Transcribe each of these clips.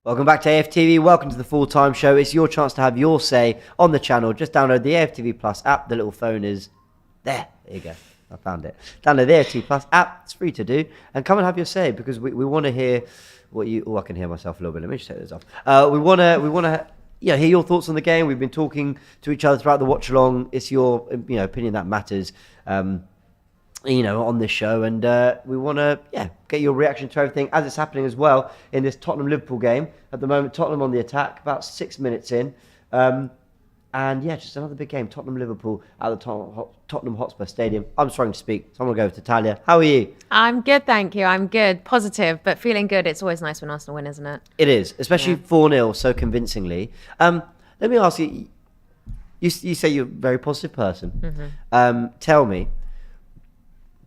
Welcome back to AFTV. Welcome to the full-time show. It's your chance to have your say on the channel. Just download the AFTV Plus app. The little phone is there. There you go. I found it. Download the AFTV Plus app. It's free to do. And come and have your say, because we want to hear what you... Oh, I can hear myself a little bit. Let me just take this off. We want to hear your thoughts on the game. We've been talking to each other throughout the watch-along. It's your opinion that matters. On this show, and we want to get your reaction to everything as it's happening as well in this Tottenham-Liverpool game. At the moment, Tottenham on the attack, about 6 minutes in, just another big game. Tottenham-Liverpool at the Tottenham Hotspur Stadium. I'm struggling to speak, so I'm going to go with Nketiah. How are you? I'm good, thank you. I'm good, positive, but feeling good. It's always nice when Arsenal win, isn't it? It is, especially 4-0 so convincingly. Let me ask you, you say you're a very positive person. Mm-hmm. Tell me,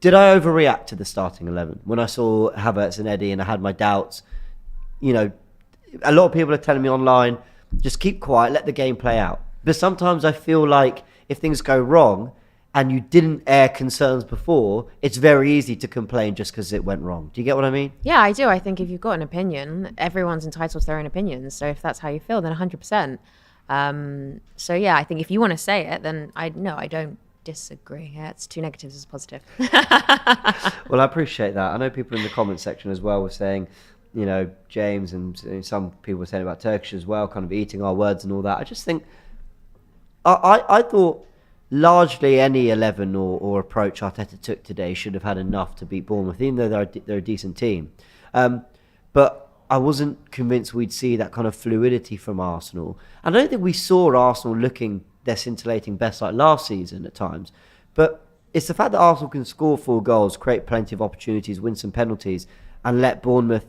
did I overreact to the starting 11 when I saw Havertz and Eddie and I had my doubts? A lot of people are telling me online, just keep quiet, let the game play out. But sometimes I feel like if things go wrong and you didn't air concerns before, it's very easy to complain just because it went wrong. Do you get what I mean? Yeah, I do. I think if you've got an opinion, everyone's entitled to their own opinions. So if that's how you feel, then 100%. I think if you want to say it, then I don't disagree. Yeah, it's two negatives as a positive. Well, I appreciate that. I know people in the comment section as well were saying, James and some people were saying about Turkish as well, kind of eating our words and all that. I just think, I thought largely any 11 or approach Arteta took today should have had enough to beat Bournemouth, even though they're a decent team. But I wasn't convinced we'd see that kind of fluidity from Arsenal. And I don't think we saw Arsenal looking their scintillating best like last season at times. But it's the fact that Arsenal can score 4 goals, create plenty of opportunities, win some penalties, and let Bournemouth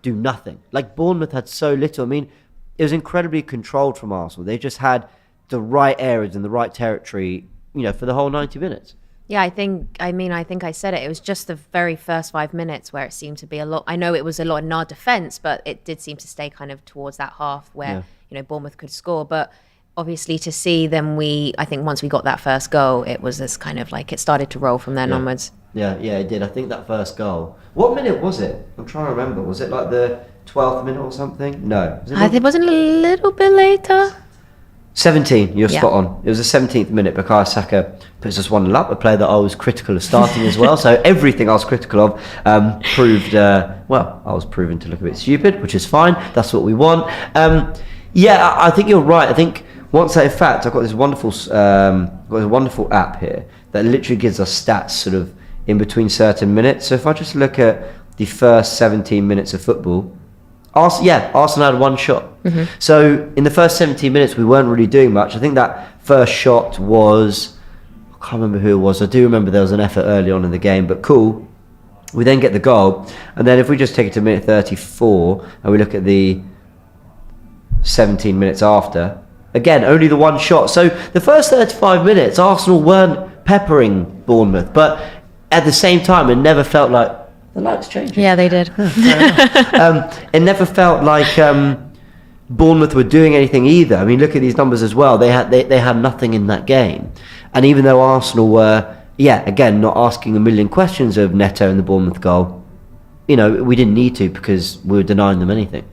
do nothing. Like, Bournemouth had so little. I mean, it was incredibly controlled from Arsenal. They just had the right areas in the right territory, for the whole 90 minutes. Yeah, I think I said it. It was just the very first 5 minutes where it seemed to be a lot. I know it was a lot in our defence, but it did seem to stay kind of towards that half where, Bournemouth could score. But obviously to see them, I think once we got that first goal, it was this kind of like it started to roll from then onwards. Yeah, it did. I think that first goal. What minute was it? I'm trying to remember. Was it like the 12th minute or something? No. It wasn't a little bit later. 17, you're spot on. It was the 17th minute. Bukayo Saka puts us 1-0 up, a player that I was critical of starting as well. So everything I was critical of proved, I was proven to look a bit stupid, which is fine. That's what we want. I think you're right. I think once that, in fact, I've got this wonderful app here that literally gives us stats sort of in between certain minutes. So if I just look at the first 17 minutes of football, Arsenal had 1 shot. Mm-hmm. So in the first 17 minutes, we weren't really doing much. I think that first shot was, I can't remember who it was. I do remember there was an effort early on in the game, but cool. We then get the goal. And then if we just take it to minute 34 and we look at the 17 minutes after, again, only the 1 shot. So the first 35 minutes, Arsenal weren't peppering Bournemouth, but at the same time, it never felt like the lights changing. Yeah, they did. It never felt like Bournemouth were doing anything either. I mean, look at these numbers as well. They had nothing in that game, and even though Arsenal were, again, not asking a million questions of Neto and the Bournemouth goal, we didn't need to because we were denying them anything.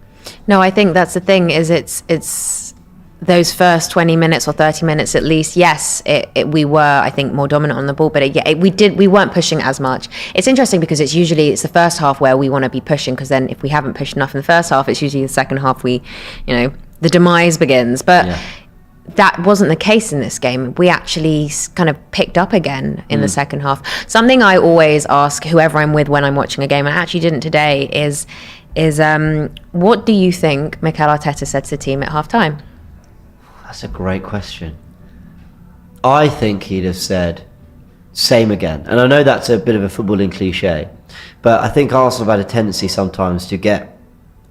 No, I think that's the thing. Is it's those first 20 minutes or 30 minutes at least, yes, we were, I think, more dominant on the ball, but we weren't pushing as much. It's interesting because it's the first half where we want to be pushing, because then if we haven't pushed enough in the first half, it's usually the second half the demise begins. But that wasn't the case in this game. We actually kind of picked up again in the second half. Something I always ask whoever I'm with when I'm watching a game, and I actually didn't today, is what do you think Mikel Arteta said to the team at half-time? That's a great question. I think he'd have said, same again. And I know that's a bit of a footballing cliche, but I think Arsenal have had a tendency sometimes to get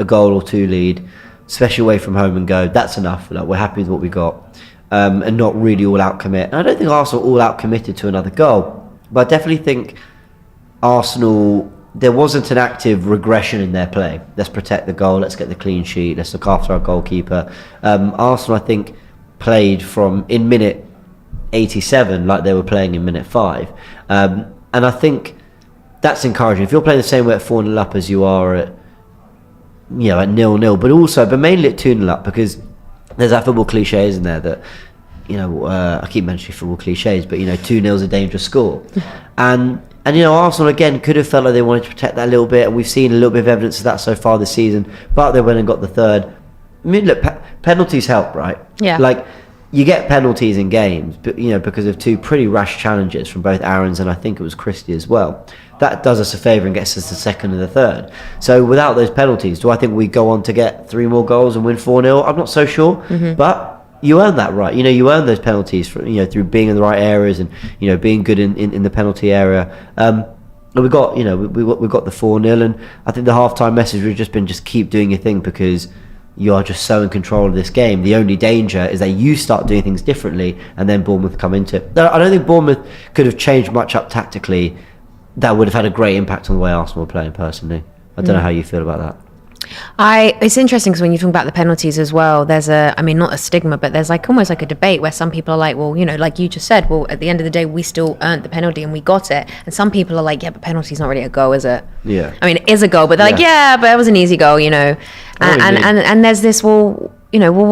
a goal or 2 lead, especially away from home, and go, that's enough. Like, we're happy with what we got, and not really all out commit. And I don't think Arsenal all out committed to another goal, but I definitely think Arsenal, there wasn't an active regression in their play. Let's protect the goal, let's get the clean sheet, let's look after our goalkeeper. Arsenal, I think, played from in minute 87 like they were playing in minute 5. And I think that's encouraging. If you're playing the same way at 4-0 up as you are at at 0-0, but mainly at 2-0 up, because there's that football cliche, isn't there, that I keep mentioning football cliches, but 2-0 is a dangerous score, and Arsenal again could have felt like they wanted to protect that a little bit, and we've seen a little bit of evidence of that so far this season. But they went and got the third. I mean, look, penalties help, right? Yeah. Like, you get penalties in games, but because of two pretty rash challenges from both Aaron's and I think it was Christie as well. That does us a favour and gets us the second and the third. So without those penalties, do I think we go on to get 3 more goals and win 4-0? I'm not so sure, but you earn that right. You earn those penalties through being in the right areas and being good in the penalty area. And we got we got the 4-0, and I think the halftime message would have just keep doing your thing, because you are just so in control of this game. The only danger is that you start doing things differently, and then Bournemouth come into it. I don't think Bournemouth could have changed much up tactically that would have had a great impact on the way Arsenal were playing. Personally, I don't know how you feel about that. It's interesting, because when you talk about the penalties as well, there's not a stigma, but there's almost like a debate where some people are like, well, like you just said, well, at the end of the day, we still earned the penalty and we got it. And some people are like, yeah, but penalty's not really a goal, is it? Yeah. I mean, it is a goal, but they're like, yeah, but it was an easy goal, And there's this, how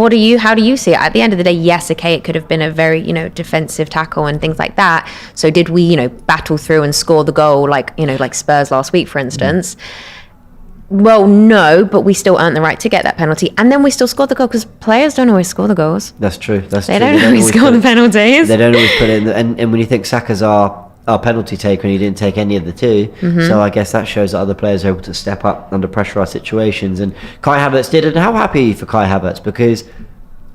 do you see it? At the end of the day, yes, okay, it could have been a very, defensive tackle and things like that. So did we, battle through and score the goal like Spurs last week, for instance? Well, no, but we still earned the right to get that penalty, and then we still scored the goal, because players don't always score the goals. That's true. They don't always score the penalties. They don't always put it in. And when you think Saka's our penalty taker, and he didn't take any of the two, so I guess that shows that other players are able to step up under pressurised situations. And Kai Havertz did. And how happy are you for Kai Havertz? Because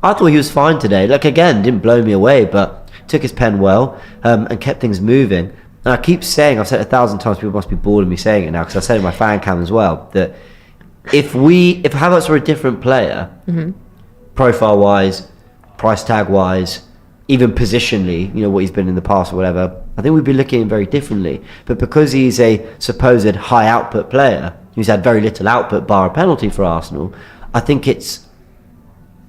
I thought he was fine today. Again, didn't blow me away, but took his pen well, and kept things moving. And I keep saying, I've said it 1,000 times, people must be bored of me saying it now, because I said it in my fan cam as well, that if Havertz were a different player, profile-wise, price tag-wise, even positionally, what he's been in the past or whatever, I think we'd be looking at him very differently. But because he's a supposed high-output player, who's had very little output bar a penalty for Arsenal, I think it's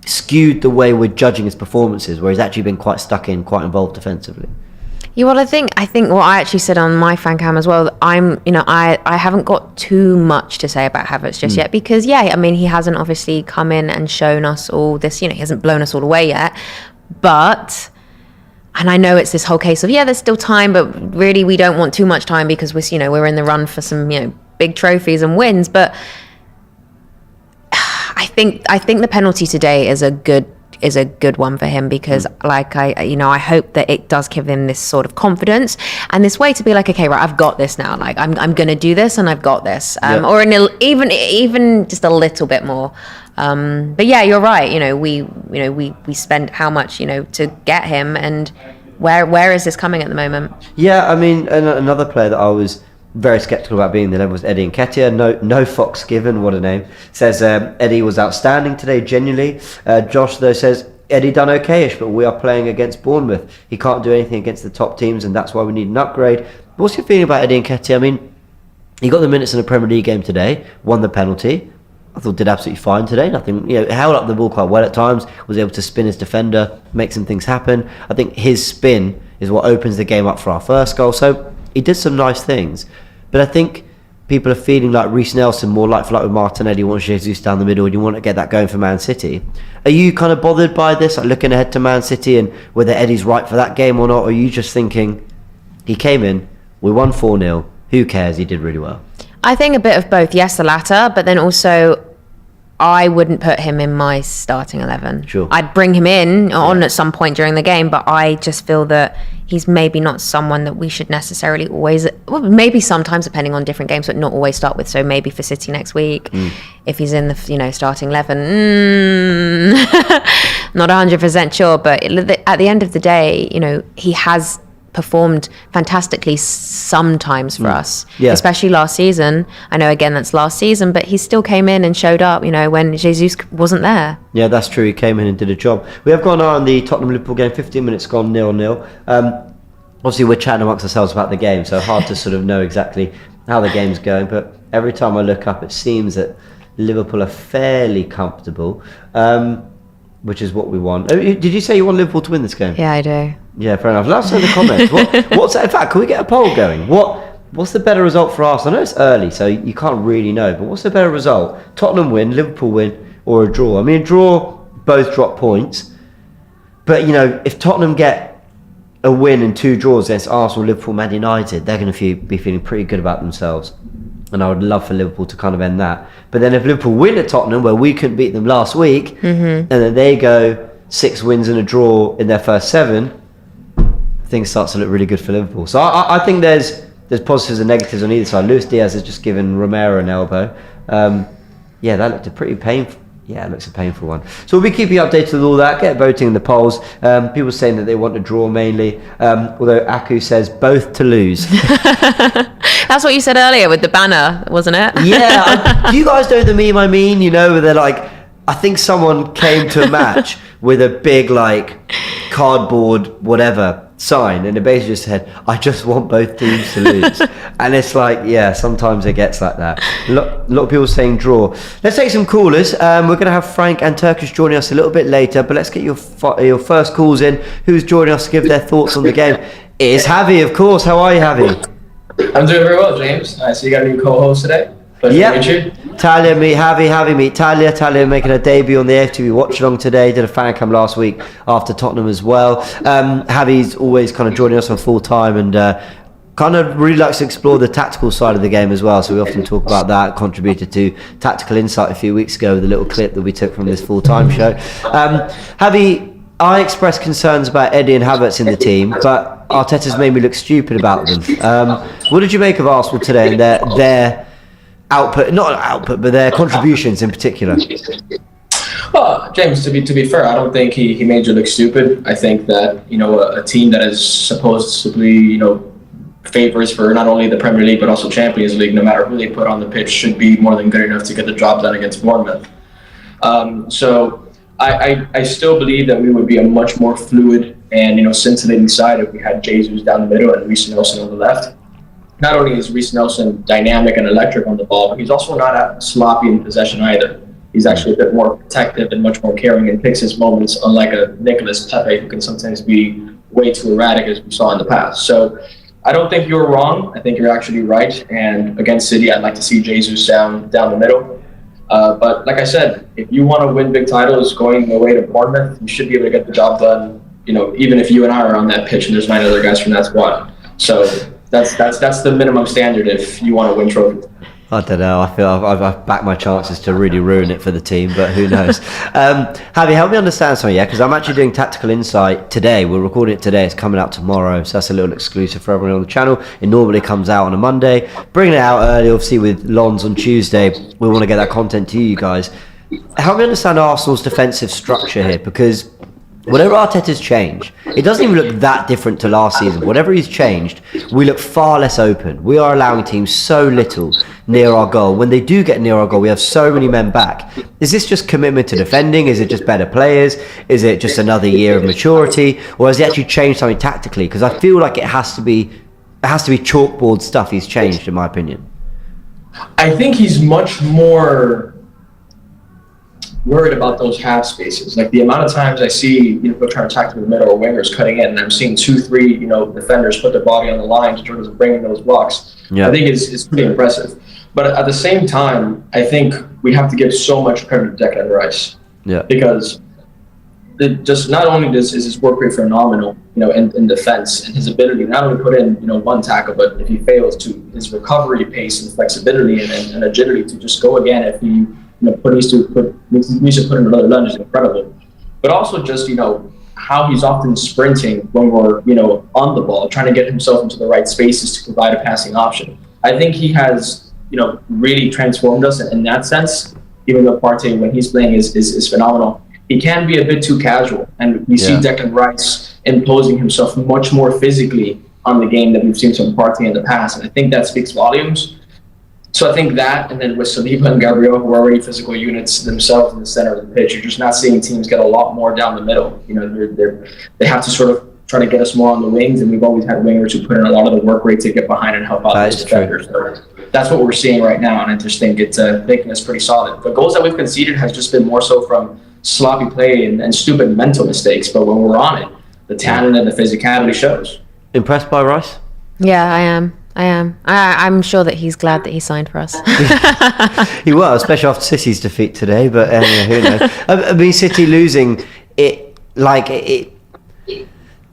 skewed the way we're judging his performances, where he's actually been quite stuck in, quite involved defensively. Yeah, well, I think what I actually said on my fan cam as well, I haven't got too much to say about Havertz just yet, because he hasn't obviously come in and shown us all this, he hasn't blown us all away yet, but, and I know it's this whole case of, there's still time, but really we don't want too much time, because we're in the run for some, big trophies and wins. But I think the penalty today is a good one for him, because I hope that it does give him this sort of confidence and this way to be like, okay, right, I've got this now, I'm gonna do this, and I've got this, or even just a little bit more, but yeah, you're right, we spent how much to get him, and where is this coming at the moment? Another player that I was very sceptical about being the level was Eddie Nketiah. No Fox given, what a name. Says Eddie was outstanding today, genuinely. Josh though says Eddie done okay-ish, but we are playing against Bournemouth. He can't do anything against the top teams, and that's why we need an upgrade. What's your feeling about Eddie Nketiah? He got the minutes in a Premier League game today, won the penalty. I thought did absolutely fine today. Nothing, held up the ball quite well at times, was able to spin his defender, make some things happen. I think his spin is what opens the game up for our first goal. So he did some nice things. But I think people are feeling like Reece Nelson, more like with Martinelli, wants Jesus down the middle, and you want to get that going for Man City. Are you kind of bothered by this, looking ahead to Man City, and whether Eddie's right for that game or not? Or are you just thinking, he came in, we won 4-0, who cares, he did really well? I think a bit of both. Yes, the latter, but then also I wouldn't put him in my starting 11. Sure. I'd bring him in on at some point during the game, but I just feel that he's maybe not someone that we should necessarily always, well, maybe sometimes depending on different games, but not always start with. So maybe for City next week, if he's in the starting 11, not 100% sure, but at the end of the day, he has performed fantastically sometimes for us, especially last season. I know again that's last season, but he still came in and showed up, when Jesus wasn't there. Yeah, that's true. He came in and did a job. We have got an eye on the Tottenham Liverpool game. 15 minutes gone, 0-0. Obviously we're chatting amongst ourselves about the game, so hard to sort of know exactly how the game's going, but every time I look up it seems that Liverpool are fairly comfortable, which is what we want. Did you say you want Liverpool to win this game? Yeah, I do. Yeah, fair enough. Let us know in the comments. What's that? In fact, can we get a poll going? What what's the better result for Arsenal? I know it's early, so you can't really know, but what's the better result? Tottenham win, Liverpool win, or a draw? I mean, a draw, both drop points. But, if Tottenham get a win and 2 draws against Arsenal, Liverpool, Man United, they're going to be feeling pretty good about themselves. And I would love for Liverpool to kind of end that. But then if Liverpool win at Tottenham, where we couldn't beat them last week, and then they go 6 wins and a draw in their first 7, things start to look really good for Liverpool. So I think there's positives and negatives on either side. Luis Diaz has just given Romero an elbow. That looked a pretty painful. Yeah, it looks a painful one. So we'll be keeping you updated with all that. Get voting in the polls. People saying that they want to draw mainly. Although Aku says both to lose. That's what you said earlier with the banner, wasn't it? Yeah. Do you guys know the meme I mean? Where they're like, I think someone came to a match with a big cardboard whatever sign, and it basically just said, I just want both teams to lose. And it's sometimes it gets like that. A lot of people saying draw. Let's take some callers. We're going to have Frank and Turkish joining us a little bit later, but let's get your first calls in. Who's joining us to give their thoughts on the game? It is Javi, of course. How are you, Javi? I'm doing very well, James. So you got a new co-host today. Pleasure to meet you. Talia, meet Javi, meet Talia. Talia making her debut on the AFTV watch along today. Did a fan cam last week after Tottenham as well. Javi's always kind of joining us on full time and kind of really likes to explore the tactical side of the game as well. So we often talk about that. Contributed to Tactical Insight a few weeks ago with a little clip that we took from this full time show. Javi, I expressed concerns about Eddie and Havertz in the team, but Arteta's made me look stupid about them. What did you make of Arsenal today and their output, not output, but their contributions in particular? Well, James, to be fair, I don't think he made you look stupid. I think that a team that is supposedly favors for not only the Premier League but also Champions League, no matter who they put on the pitch, should be more than good enough to get the job done against Bournemouth. So I still believe that we would be a much more fluid and scintillating side if we had Jesus down the middle and Reece Nelson on the left. Not only is Reece Nelson dynamic and electric on the ball, but he's also not sloppy in possession either. He's actually a bit more protective and much more caring and picks his moments, unlike a Nicolas Pepe who can sometimes be way too erratic, as we saw in the past. So I don't think you're wrong. I think you're actually right. And against City, I'd like to see Jesus down the middle. But like I said, if you want to win big titles going away to Bournemouth, you should be able to get the job done, even if you and I are on that pitch and there's 9 other guys from that squad. So that's the minimum standard if you want to win trophies. I don't know. I feel I've backed my chances to really ruin it for the team, but who knows? Javi, help me understand something, because I'm actually doing Tactical Insight today. We're recording it today. It's coming out tomorrow, so that's a little exclusive for everyone on the channel. It normally comes out on a Monday. Bringing it out early, obviously, with Lons on Tuesday. We want to get that content to you guys. Help me understand Arsenal's defensive structure here, because whatever Arteta's changed, it doesn't even look that different to last season. Whatever he's changed, we look far less open. We are allowing teams so little near our goal. When they do get near our goal, we have so many men back. Is this just commitment to defending? Is it just better players? Is it just another year of maturity? Or has he actually changed something tactically? Because I feel like it has to be chalkboard stuff he's changed, in my opinion. I think he's much more worried about those half spaces. Like the amount of times I see people trying to attack through the middle or wingers cutting in, and I'm seeing 2-3 defenders put their body on the line to try to bring in those blocks. I think it's pretty impressive. But at the same time, I think we have to give so much credit to Declan Rice. Yeah. Because just not only is his work rate phenomenal, in defense, and his ability not only put in one tackle, but if he fails, to his recovery pace and flexibility and agility to just go again if he needs to put in another lunge is incredible. But also just how he's often sprinting when we're on the ball, trying to get himself into the right spaces to provide a passing option. I think he has really transformed us in that sense. Even though Partey, when he's playing, is phenomenal, he can be a bit too casual, and we see Declan Rice imposing himself much more physically on the game than we've seen from Partey in the past, and I think that speaks volumes. So I think that, and then with Saliba and Gabriel, who are already physical units themselves in the center of the pitch, you're just not seeing teams get a lot more down the middle. They have to sort of try to get us more on the wings, and we've always had wingers who put in a lot of the work rate to get behind and help out those defenders. So that's what we're seeing right now, and I just think it's making us pretty solid. The goals that we've conceded has just been more so from sloppy play and stupid mental mistakes, but when we're on it, the talent and the physicality shows. Impressed by Rice? Yeah, I am. I am. I'm sure that he's glad that he signed for us. He was, especially after City's defeat today. But anyway, who knows? I mean, City losing it,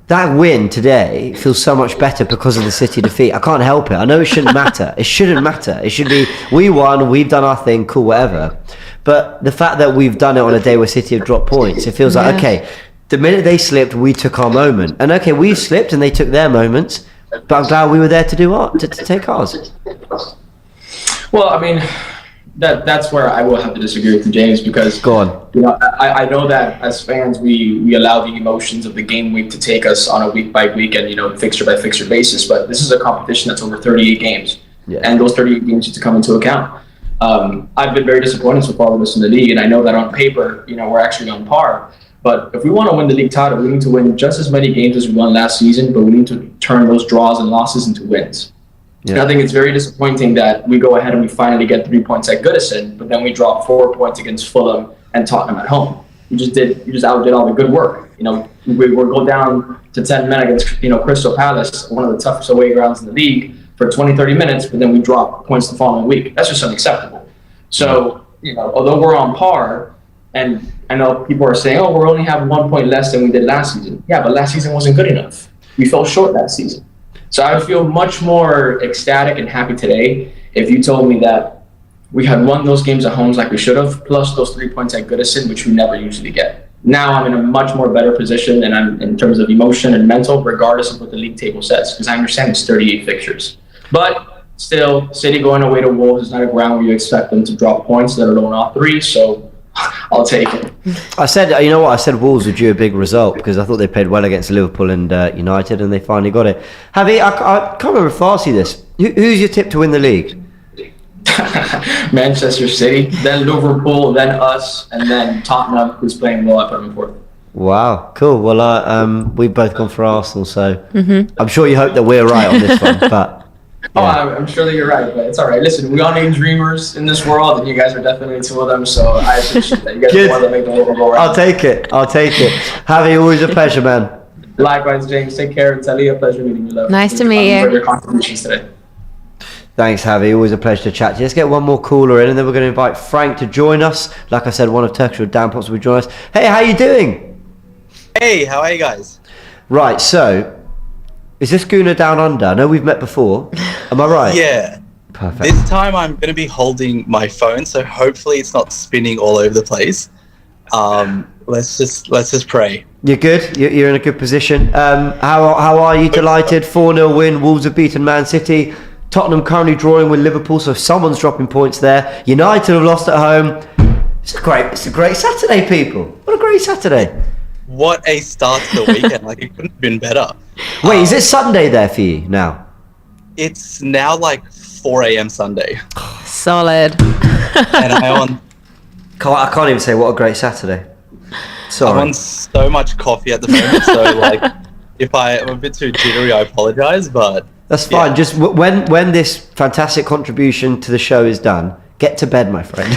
that win today feels so much better because of the City defeat. I can't help it. I know it shouldn't matter. It shouldn't matter. It should be, we won, we've done our thing, cool, whatever. But the fact that we've done it on a day where City have dropped points, it feels like, okay, the minute they slipped, we took our moment. And okay, we slipped and they took their moments. But I'm glad we were there to do to take ours. Well, I mean, that's where I will have to disagree with you, James, because go on. I know that as fans we allow the emotions of the game week to take us on a week by week and fixture by fixture basis. But this is a competition that's over 38 games, and those 38 games need to come into account. I've been very disappointed so far with us in the league, and I know that on paper, we're actually on par. But if we want to win the league title, we need to win just as many games as we won last season, but we need to turn those draws and losses into wins. Yeah. And I think it's very disappointing that we go ahead and we finally get 3 points at Goodison, but then we drop 4 points against Fulham and Tottenham at home. You just outdid all the good work. We go down to 10 men against Crystal Palace, one of the toughest away grounds in the league, for 20, 30 minutes, but then we drop points the following week. That's just unacceptable. So, although we're on par, and I know people are saying, we only have 1 point less than we did last season. Yeah, but last season wasn't good enough. We fell short that season. So I would feel much more ecstatic and happy today if you told me that we had won those games at home like we should have, plus those 3 points at Goodison, which we never usually get. Now I'm in a much more better position, and I'm in terms of emotion and mental, regardless of what the league table says, because I understand it's 38 fixtures. But still, City going away to Wolves is not a ground where you expect them to drop points, let alone all three. So I'll take it. I said Wolves would do a big result because I thought they played well against Liverpool and United, and they finally got it. Javi, I can't remember if I asked you this. Who's your tip to win the league? Manchester City, then Liverpool, then us, and then Tottenham, who's playing well. I put them fourth. Wow, cool. Well, we've both gone for Arsenal, so I'm sure you hope that we're right on this one, but. Yeah. I'm sure that you're right, but it's all right. Listen, we all need dreamers in this world, and you guys are definitely two of them, so I appreciate that. You guys are the one that make the world go round. I'll take it. Javi, always a pleasure, man. Likewise, James. Take care. It's a pleasure meeting you, love. Nice to meet you. For your contributions today. Thanks, Javi. Always a pleasure to chat to you. Let's get one more caller in, and then we're going to invite Frank to join us. Like I said, one of Turkish or Dan Pops will join us. Hey, how you doing? Hey, how are you guys? Right, so... is this Guna Down Under? I know we've met before. Am I right? Yeah. Perfect. This time I'm going to be holding my phone, so hopefully it's not spinning all over the place. Let's just pray. You're good. You're in a good position. How are you? Delighted. 4-0 win. Wolves have beaten Man City. Tottenham currently drawing with Liverpool, so someone's dropping points there. United have lost at home. It's a great Saturday, people. What a great Saturday. What a start to the weekend. Like, it couldn't have been better. Wait, is it Sunday there for you now? It's now like 4 a.m. Sunday. Solid. And I can't even say what a great Saturday. Sorry. I'm on so much coffee at the moment, so like, if I'm a bit too jittery, I apologize, but... that's fine. Yeah. Just when this fantastic contribution to the show is done, get to bed, my friend.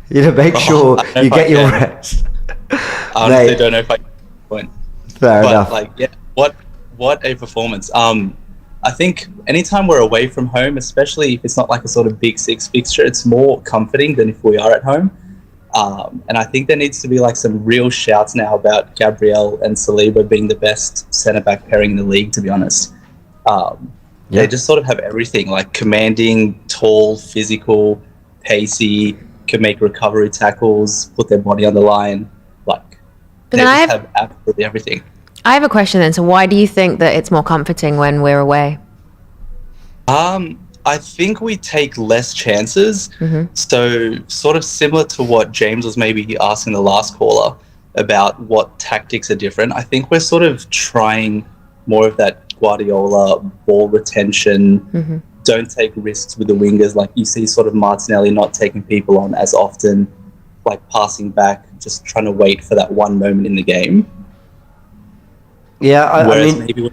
Make sure you get your rest. I honestly don't know if I can point. Fair enough. Like, yeah, what a performance. I think anytime we're away from home, especially if it's not like a sort of big six fixture, it's more comforting than if we are at home. And I think there needs to be like some real shouts now about Gabriel and Saliba being the best centre-back pairing in the league, to be honest. They just sort of have everything, like commanding, tall, physical, pacey, can make recovery tackles, put their body on the line. They just have absolutely everything. I have a question then. So why do you think that it's more comforting when we're away? I think we take less chances. So sort of similar to what James was maybe asking the last caller about what tactics are different. I think we're sort of trying more of that Guardiola ball retention. Don't take risks with the wingers. Like you see sort of Martinelli not taking people on as often, like passing back, just trying to wait for that one moment in the game. Yeah, I mean,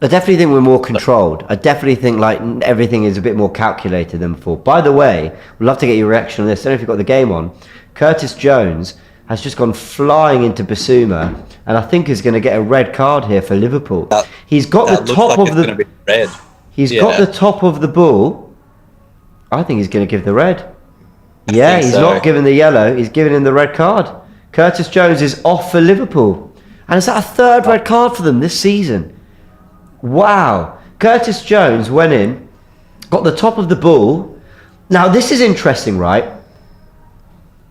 I definitely think we're more controlled. I definitely think like everything is a bit more calculated than before. By the way, we'd love to get your reaction on this. I don't know if you've got the game on. Curtis Jones has just gone flying into Basuma, and I think is going to get a red card here for Liverpool. He's got the top of the... Red. He's got the top of the ball. I think he's going to give the red. Yeah, he's not giving the yellow. He's giving him the red card. Curtis Jones is off for Liverpool. And is that a third red card for them this season? Wow. Curtis Jones went in, got the top of the ball. Now, this is interesting, right?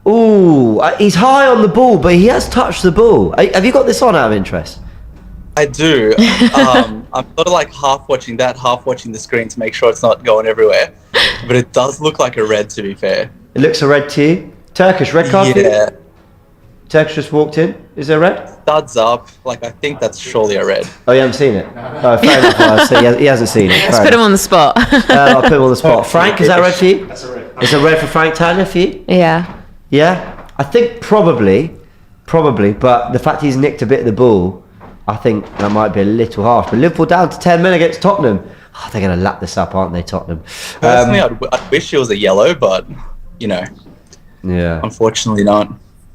Ooh, he's high on the ball, but he has touched the ball. Have you got this on out of interest? I do. I'm sort of like half watching that, half watching the screen to make sure it's not going everywhere. But it does look like a red, to be fair. It looks a red to you? Turkish red card for you? Turkish just walked in. Is there a red? Studs up. Like, I think that's surely a red. Oh, you haven't seen it? Oh, fair enough. So he hasn't seen it. Let's put him on the spot. I'll put him on the spot. Frank, is that red for you? That's a red. It's a red for Frank Tyler for you? Yeah. Yeah? I think probably, but the fact he's nicked a bit of the ball, I think that might be a little harsh. But Liverpool down to 10 men against Tottenham. Oh, they're going to lap this up, aren't they, Tottenham? Personally, I wish it was a yellow, but, unfortunately not.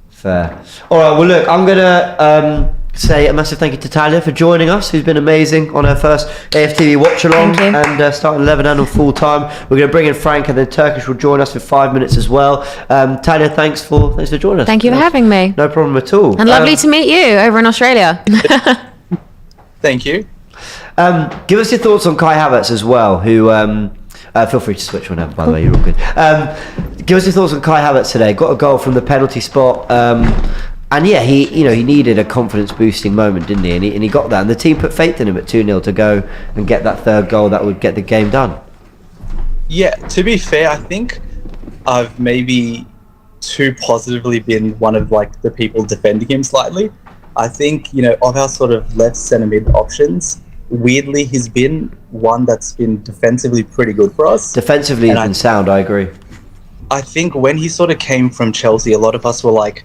Fair. All right, well, look, I'm going to say a massive thank you to Talia for joining us, who's been amazing on her first AFTV watch-along and starting 11 and on full-time. We're going to bring in Frank, and then Turkish will join us for 5 minutes as well. Talia, thanks for joining us. Thank you for having me. No problem at all. And lovely to meet you over in Australia. Thank you. Give us your thoughts on Kai Havertz as well, who... feel free to switch whenever, by the way, you're all good. Give us your thoughts on Kai Havertz today. Got a goal from the penalty spot. And yeah, he needed a confidence boosting moment, didn't he? And he got that. And the team put faith in him at 2-0 to go and get that third goal that would get the game done. Yeah, to be fair, I think I've maybe too positively been one of the people defending him slightly. I think, of our sort of left centre mid options, weirdly, he's been one that's been defensively pretty good for us. Defensively, he's been sound, I agree. I think when he sort of came from Chelsea, a lot of us were like,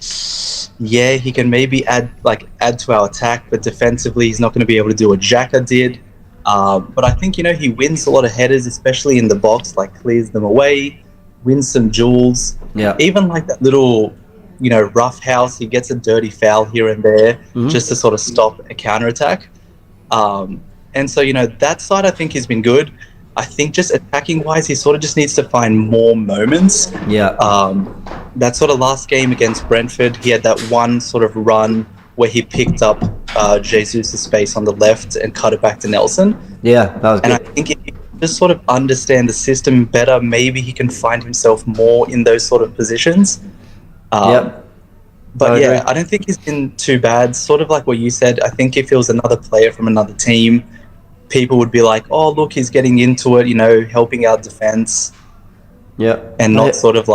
yeah, he can maybe add to our attack, but defensively, he's not going to be able to do what Xhaka did. But I think, he wins a lot of headers, especially in the box, clears them away, wins some duels. Yeah. Even that little, rough house, he gets a dirty foul here and there just to sort of stop a counter-attack. And so, that side I think has been good. I think just attacking-wise, he sort of just needs to find more moments. Yeah. That sort of last game against Brentford, he had that one sort of run where he picked up Jesus' space on the left and cut it back to Nelson. Yeah, that was good. And I think if he just sort of understand the system better, maybe he can find himself more in those sort of positions. But yeah, I don't think he's been too bad. Sort of like what you said, I think if it was another player from another team, people would be like, oh, look, he's getting into it, helping out defense. Yeah. And not sort of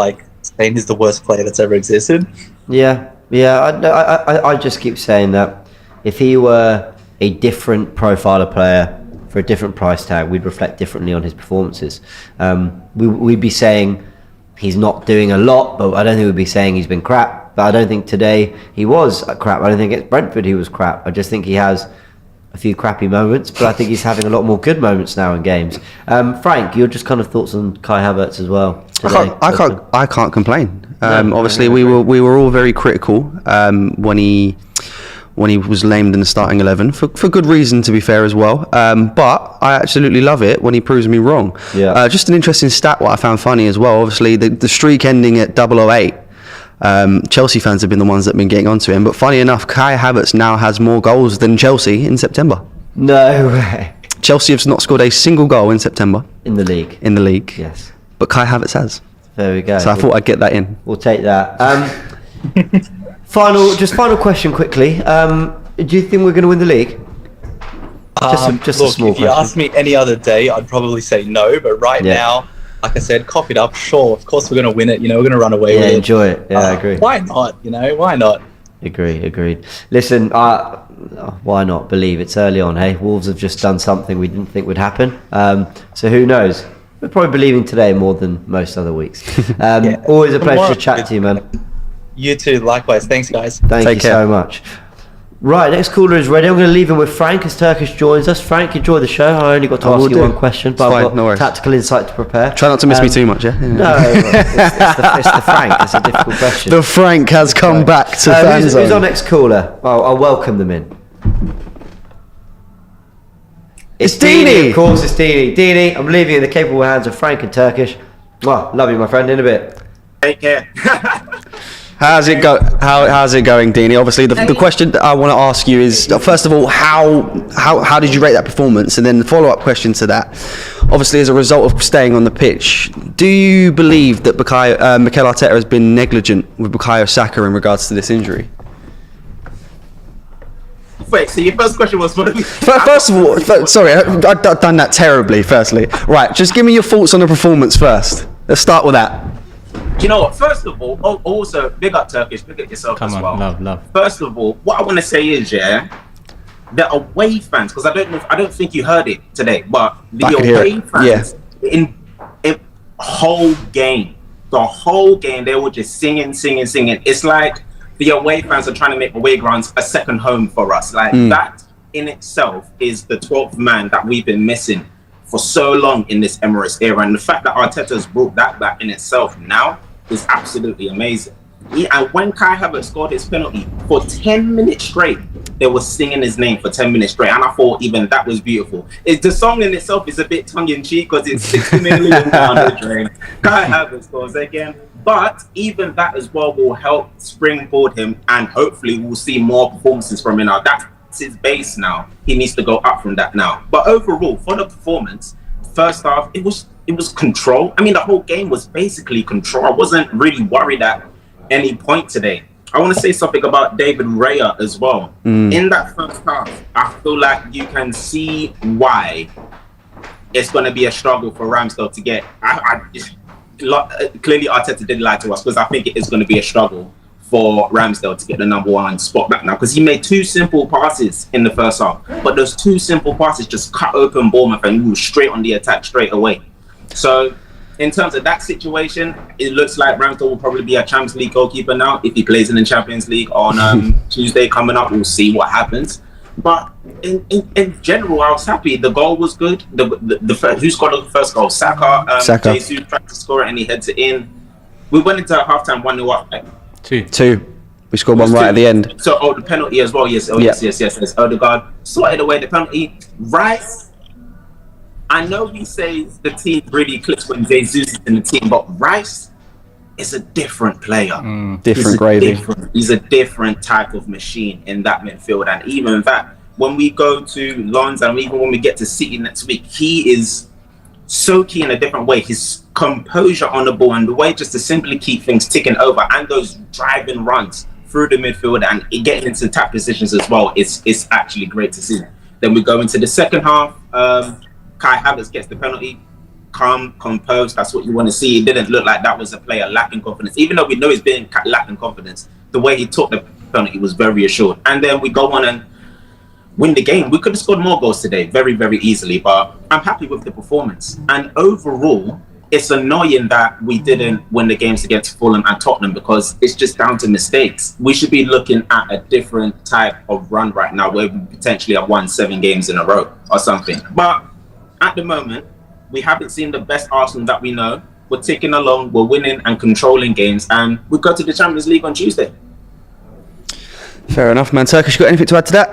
saying he's the worst player that's ever existed. Yeah. I just keep saying that if he were a different profile of player for a different price tag, we'd reflect differently on his performances. We'd be saying he's not doing a lot, but I don't think we'd be saying he's been crap. But I don't think today he was crap. I don't think against Brentford he was crap. I just think he has a few crappy moments, but I think he's having a lot more good moments now in games. Frank, your just kind of thoughts on Kai Havertz as well today? I can't complain. Obviously, we were all very critical when he was named in the starting 11 for good reason, to be fair as well. But I absolutely love it when he proves me wrong. Yeah. Just an interesting stat. What I found funny as well. Obviously, the streak ending at 008. Chelsea fans have been the ones that have been getting onto him, but funny enough, Kai Havertz now has more goals than Chelsea in September. No way. Chelsea have not scored a single goal in September. In the league? In the league. Yes. But Kai Havertz has. There we go. So I thought I'd get that in. We'll take that. Final question quickly. Do you think we're going to win the league? Just a small if you asked me any other day, I'd probably say no, but right now, like I said, cough it up. Sure, of course we're going to win it. We're going to run away with it. Enjoy it. Yeah, I agree. Why not? Why not? Agreed. Listen, why not? Believe it's early on. Hey, Wolves have just done something we didn't think would happen. So who knows? We're probably believing today more than most other weeks. Always a pleasure to chat to you, man. You too. Likewise. Thanks, guys. Thank you so much. Right, next caller is ready. I'm going to leave him with Frank as Turkish joins us. Frank, enjoy the show. I only got to ask you one question, but I've got tactical insight to prepare. Try not to miss me too much, yeah? No, it's the Frank. It's a difficult question. The Frank has come back to FANZONE. Who's our next caller? I'll welcome them in. It's Dini! Of course, it's Dini. Dini, I'm leaving you in the capable hands of Frank and Turkish. Well, love you, my friend. In a bit. Take care. How's it going, Dini? Obviously, the question that I want to ask you is, first of all, how did you rate that performance? And then the follow-up question to that, obviously, as a result of staying on the pitch, do you believe that Mikel Arteta has been negligent with Bukayo Saka in regards to this injury? Wait, so your first question was what? First of all, sorry, I've done that terribly. Firstly, right, just give me your thoughts on the performance first. Let's start with that. Do you know what? First of all, also big up Turkish, big up yourself as well. Love. First of all, what I want to say is, the away fans, because I don't think you heard it today, but the away fans in the whole game, they were just singing. It's like the away fans are trying to make away grounds a second home for us. Like that in itself is the 12th man that we've been missing for so long in this Emirates era, and the fact that Arteta's brought that back in itself now is absolutely amazing. And when Kai Havertz scored his penalty for 10 minutes straight, they were singing his name for 10 minutes straight, and I thought even that was beautiful. The song in itself is a bit tongue-in-cheek because it's 60 million down the drain. Kai Havertz scores again, but even that as well will help springboard him, and hopefully we'll see more performances from him now. That's his base now. He needs to go up from that now. But overall, for the performance, first half, it was control. I mean, the whole game was basically control. I wasn't really worried at any point today. I want to say something about David Raya as well. In that first half, I feel like you can see why it's going to be a struggle for Ramsdale to get. Clearly, Arteta did lie to us, because I think it is going to be a struggle for Ramsdale to get the number one spot back now, because he made two simple passes in the first half, but those two simple passes just cut open Bournemouth and moved straight on the attack straight away. So in terms of that situation, it looks like Ramsdale will probably be a Champions League goalkeeper now if he plays in the Champions League on Tuesday coming up. We'll see what happens. But in general, I was happy. The goal was good. Who scored the first goal? Saka. Jesus tried to score it and he heads it in. We went into halftime 1-0 up. Two. We scored one right at the end. So, the penalty as well. Yes. Yes. Odegaard sorted away the penalty. Rice. I know we say the team really clicks when Jesus is in the team, but Rice is a different player. Different gravy. He's a different type of machine in that midfield, and even that when we go to Lons and even when we get to City next week, he is so key in a different way. His composure on the ball and the way just to simply keep things ticking over, and those driving runs through the midfield and getting into tap positions as well, it's actually great to see. Then we go into the second half. Kai Havertz gets the penalty. Calm, composed. That's what you want to see. It didn't look like that was a player lacking confidence, even though we know he's been lacking confidence. The way he took the penalty was very assured. And then we go on and win the game. We could have scored more goals today, very, very easily, but I'm happy with the performance. And overall, it's annoying that we didn't win the games against Fulham and Tottenham, because it's just down to mistakes. We should be looking at a different type of run right now, where we potentially have won 7 games in a row or something. But at the moment, we haven't seen the best Arsenal that we know. We're ticking along, we're winning and controlling games, and we go to the Champions League on Tuesday. Fair enough, man. Turkish, got anything to add to that?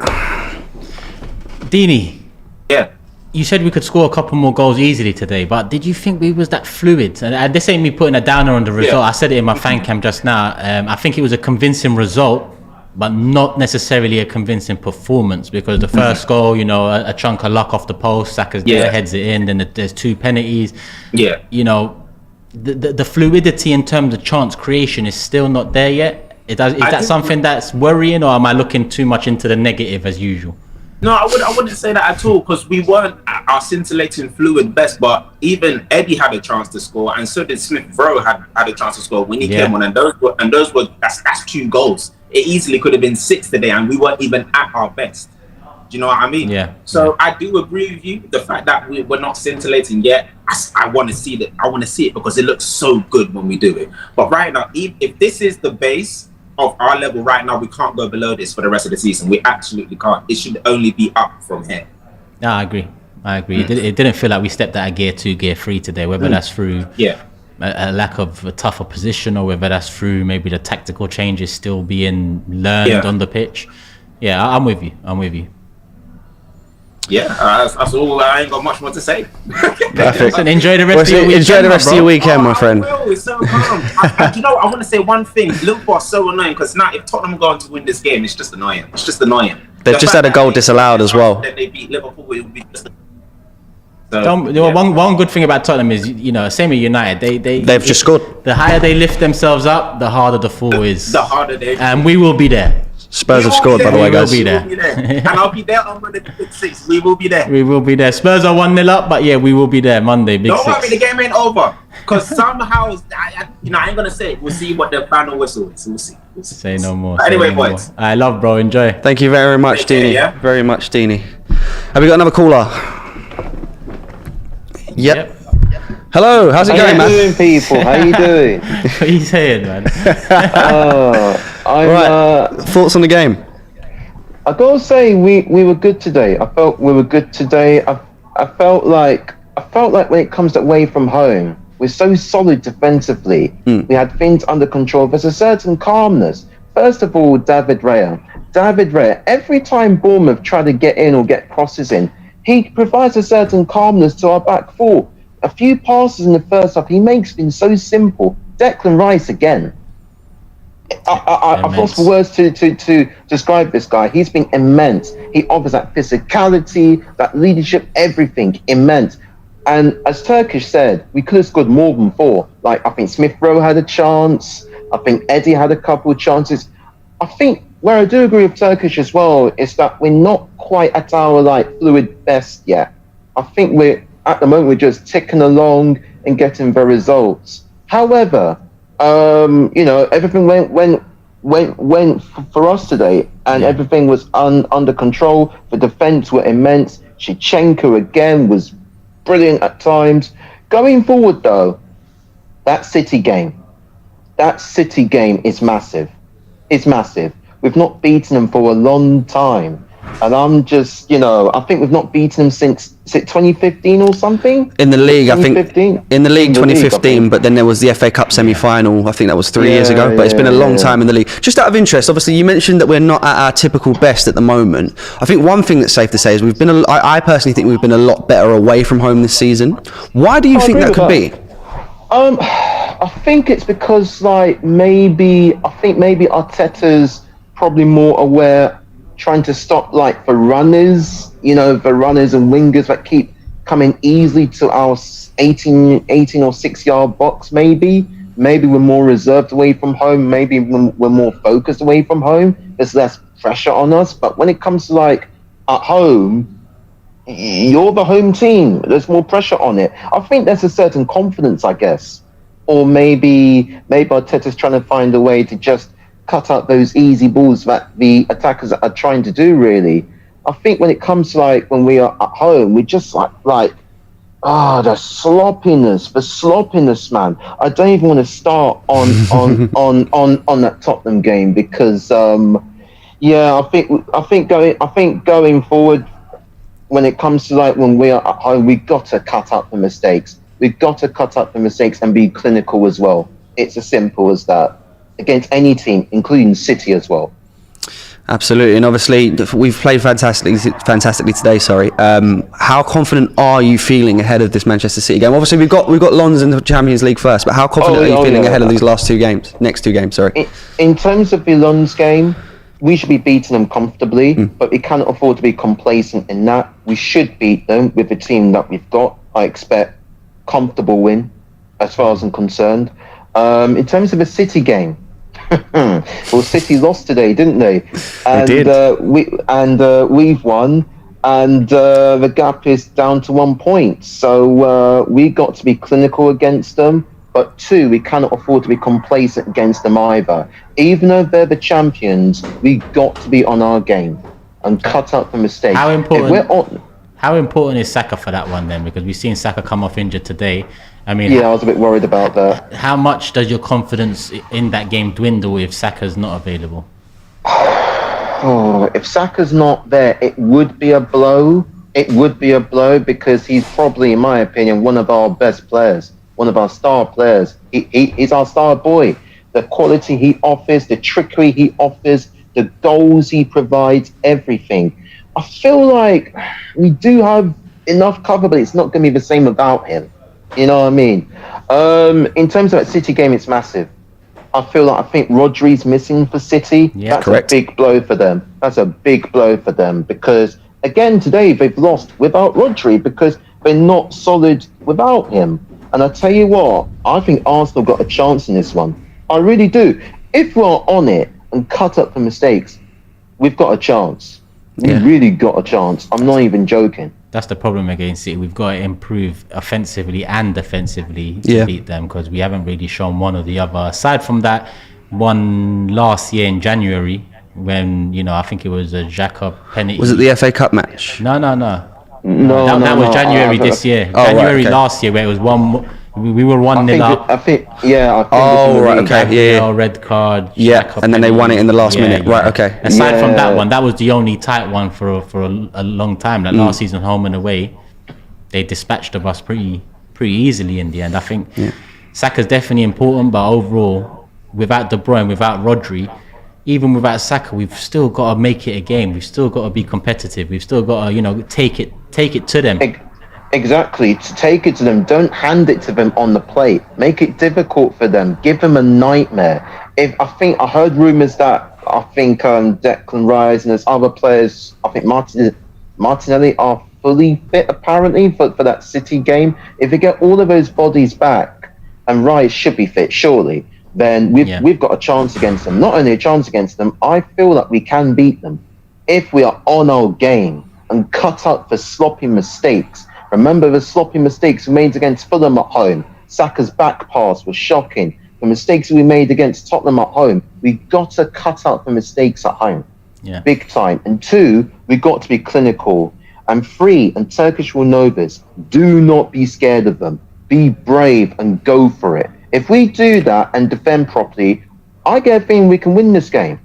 Dini. Yeah. You said we could score a couple more goals easily today, but did you think we was that fluid? And this ain't me putting a downer on the result. Yeah. I said it in my fan cam just now. I think it was a convincing result, but not necessarily a convincing performance, because the first goal, you know, a chunk of luck off the post, Saka's there, heads it in, then there's 2 penalties. Yeah. You know, the fluidity in terms of chance creation is still not there yet. Is that something that's worrying, or am I looking too much into the negative as usual? No, I wouldn't say that at all, because we weren't at our scintillating fluid best, but even Eddie had a chance to score, and so did Smith Rowe had a chance to score when he came on, and those were that's 2 goals. It easily could have been 6 today, and we weren't even at our best. Do you know what I mean? Yeah. So I do agree with you. The fact that we're not scintillating yet, I want to see that. I want to see it because it looks so good when we do it. But right now, if this is the base of our level right now, we can't go below this for the rest of the season. We absolutely can't. It should only be up from here. No, I agree. It didn't feel like we stepped out of gear 2, gear 3 today, whether that's through a lack of a tougher position, or whether that's through maybe the tactical changes still being learned on the pitch. Yeah, I'm with you. Yeah, that's all. I ain't got much more to say. Perfect. And enjoy the rest of your weekend. Enjoy the rest of your weekend, my friend. It's so calm. You know, I want to say one thing. Liverpool are so annoying because now if Tottenham are going to win this game, it's just annoying. It's just annoying. They've just had a goal disallowed as well. Then they beat Liverpool. It would be just. One good thing about Tottenham is, you know, same with United. They've just scored. The higher they lift themselves up, the harder the fall is. The harder they. And we will be there. Spurs have scored, by the way, guys. We will be there. And I'll be there on Monday, Big Six. We will be there. We will be there. Spurs are 1-0 up, but yeah, we will be there Monday, Big Six. Don't worry, the game ain't over. Because somehow, I ain't going to say it. We'll see what the final whistle is. We'll see. Say no more. But anyway, boys. I love, bro. Enjoy. Thank you very much, Dini. Yeah. Very much, Dini. Have we got another caller? Yep. Hello, how's it going, man? How you doing, people? How you doing? What are you saying, man? Thoughts on the game? I gotta say we were good today. I felt we were good today. I felt like when it comes to away from home, we're so solid defensively. We had things under control. There's a certain calmness. First of all, David Raya. Every time Bournemouth try to get in or get crosses in, he provides a certain calmness to our back four. A few passes in the first half, he makes things so simple. Declan Rice again. I've lost for words to describe this guy. He's been immense. He offers that physicality, that leadership, everything immense. And as Turkish said, we could have scored more than 4. Like, I think Smith Rowe had a chance. I think Eddie had a couple of chances. I think where I do agree with Turkish as well is that we're not quite at our fluid best yet. I think at the moment we're just ticking along and getting the results. However, everything went for us today, and everything was under control. The defense were immense. Shevchenko again was brilliant at times. Going forward, though, that City game is massive. It's massive. We've not beaten them for a long time. And I'm just, I think we've not beaten them since, is it 2015 or something? In the league, I think. In the league, 2015, but then there was the FA Cup semi-final. I think that was 3 years ago. But it's been a long time in the league. Just out of interest, obviously, you mentioned that we're not at our typical best at the moment. I think one thing that's safe to say is I personally think we've been a lot better away from home this season. Why do you think that could be? I think it's because maybe Arteta's probably more aware, trying to stop the runners and wingers that keep coming easily to our 18 or 6 yard box. Maybe we're more reserved away from home. Maybe we're more focused away from home. There's less pressure on us. But when it comes to at home, you're the home team. There's more pressure on it. I think there's a certain confidence, I guess. Or maybe Arteta's trying to find a way to just cut out those easy balls that the attackers are trying to do, really. I think when it comes to when we are at home, we just the sloppiness, man. I don't even want to start on that Tottenham game because I think going forward, when it comes to when we are at home, we've got to cut out the mistakes. We've got to cut out the mistakes and be clinical as well. It's as simple as that. Against any team, including City as well. Absolutely, and obviously we've played fantastically today. How confident are you feeling ahead of this Manchester City game? Obviously, we've got Lons in the Champions League first, but how confident are you feeling ahead of these next two games? Sorry. In terms of the Lons game, we should be beating them comfortably, but we cannot afford to be complacent in that. We should beat them with the team that we've got. I expect comfortable win, as far as I'm concerned. In terms of the City game, well, City lost today, didn't they? And they did. We've won, and the gap is down to 1 point. So we got to be clinical against them. But 2, we cannot afford to be complacent against them either. Even though they're the champions, we got to be on our game and cut out the mistakes. How important is Saka for that one then? Because we've seen Saka come off injured today. I was a bit worried about that. How much does your confidence in that game dwindle if Saka's not available? If Saka's not there, it would be a blow. It would be a blow because he's probably, in my opinion, one of our best players, one of our star players. He's our star boy. The quality he offers, the trickery he offers, the goals he provides, everything. I feel like we do have enough cover, but it's not going to be the same without him. You know what I mean? In terms of that City game, it's massive. I think Rodri's missing for City. Yeah, that's correct. a big blow for them. That's a big blow for them because again today they've lost without Rodri because they're not solid without him. And I tell you what, I think Arsenal got a chance in this one. I really do. If we're on it and cut up the mistakes, we've got a chance. We really got a chance. I'm not even joking. That's the problem against City. We've got to improve offensively and defensively to beat them because we haven't really shown one or the other. Aside from that one last year in January when, I think it was a Xhaka penalty. Was it the FA Cup match? No. That was January this year. Oh, January right, okay. last year where it was we were 1-0 up. I think. Oh, right, okay. Yeah. Red card. Yeah, Xhaka and then they won it in the last penalty. minute. Right, okay. Aside from that one, that was the only tight one for a long time. Like last season, home and away, they dispatched of us pretty easily in the end. I think Saka's definitely important, but overall, without De Bruyne, without Rodri, even without Saka, we've still got to make it a game. We've still got to be competitive. We've still got to, take it to them. Exactly, to take it to them. Don't hand it to them on the plate. Make it difficult for them. Give them a nightmare. I heard rumours that Declan Rice and there's other players. I think Martinelli are fully fit apparently for that City game. If they get all of those bodies back, and Rice should be fit surely, then we've got a chance against them. Not only a chance against them, I feel that we can beat them if we are on our game and cut up for sloppy mistakes. Remember the sloppy mistakes we made against Fulham at home. Saka's back pass was shocking. The mistakes we made against Tottenham at home. We got to cut out the mistakes at home. Yeah. Big time. And 2, we got to be clinical. And 3, and Turkish will know this, do not be scared of them. Be brave and go for it. If we do that and defend properly, I get a feeling we can win this game.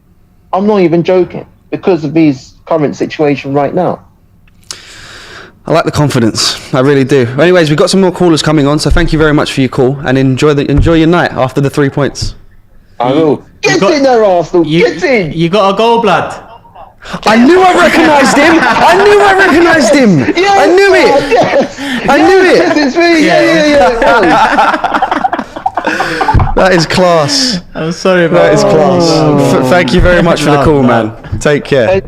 I'm not even joking because of this current situation right now. I like the confidence. I really do. Anyways, we've got some more callers coming on, so thank you very much for your call and enjoy your night after the 3 points. I will. Get in there, Arsenal. Get in. You got a goal, blood. I knew I recognised him. Yes, I knew it. Yes. I knew it. It's me. Yeah. That is class. I'm sorry about that. Is class. Thank you very much for the call, man. Take care.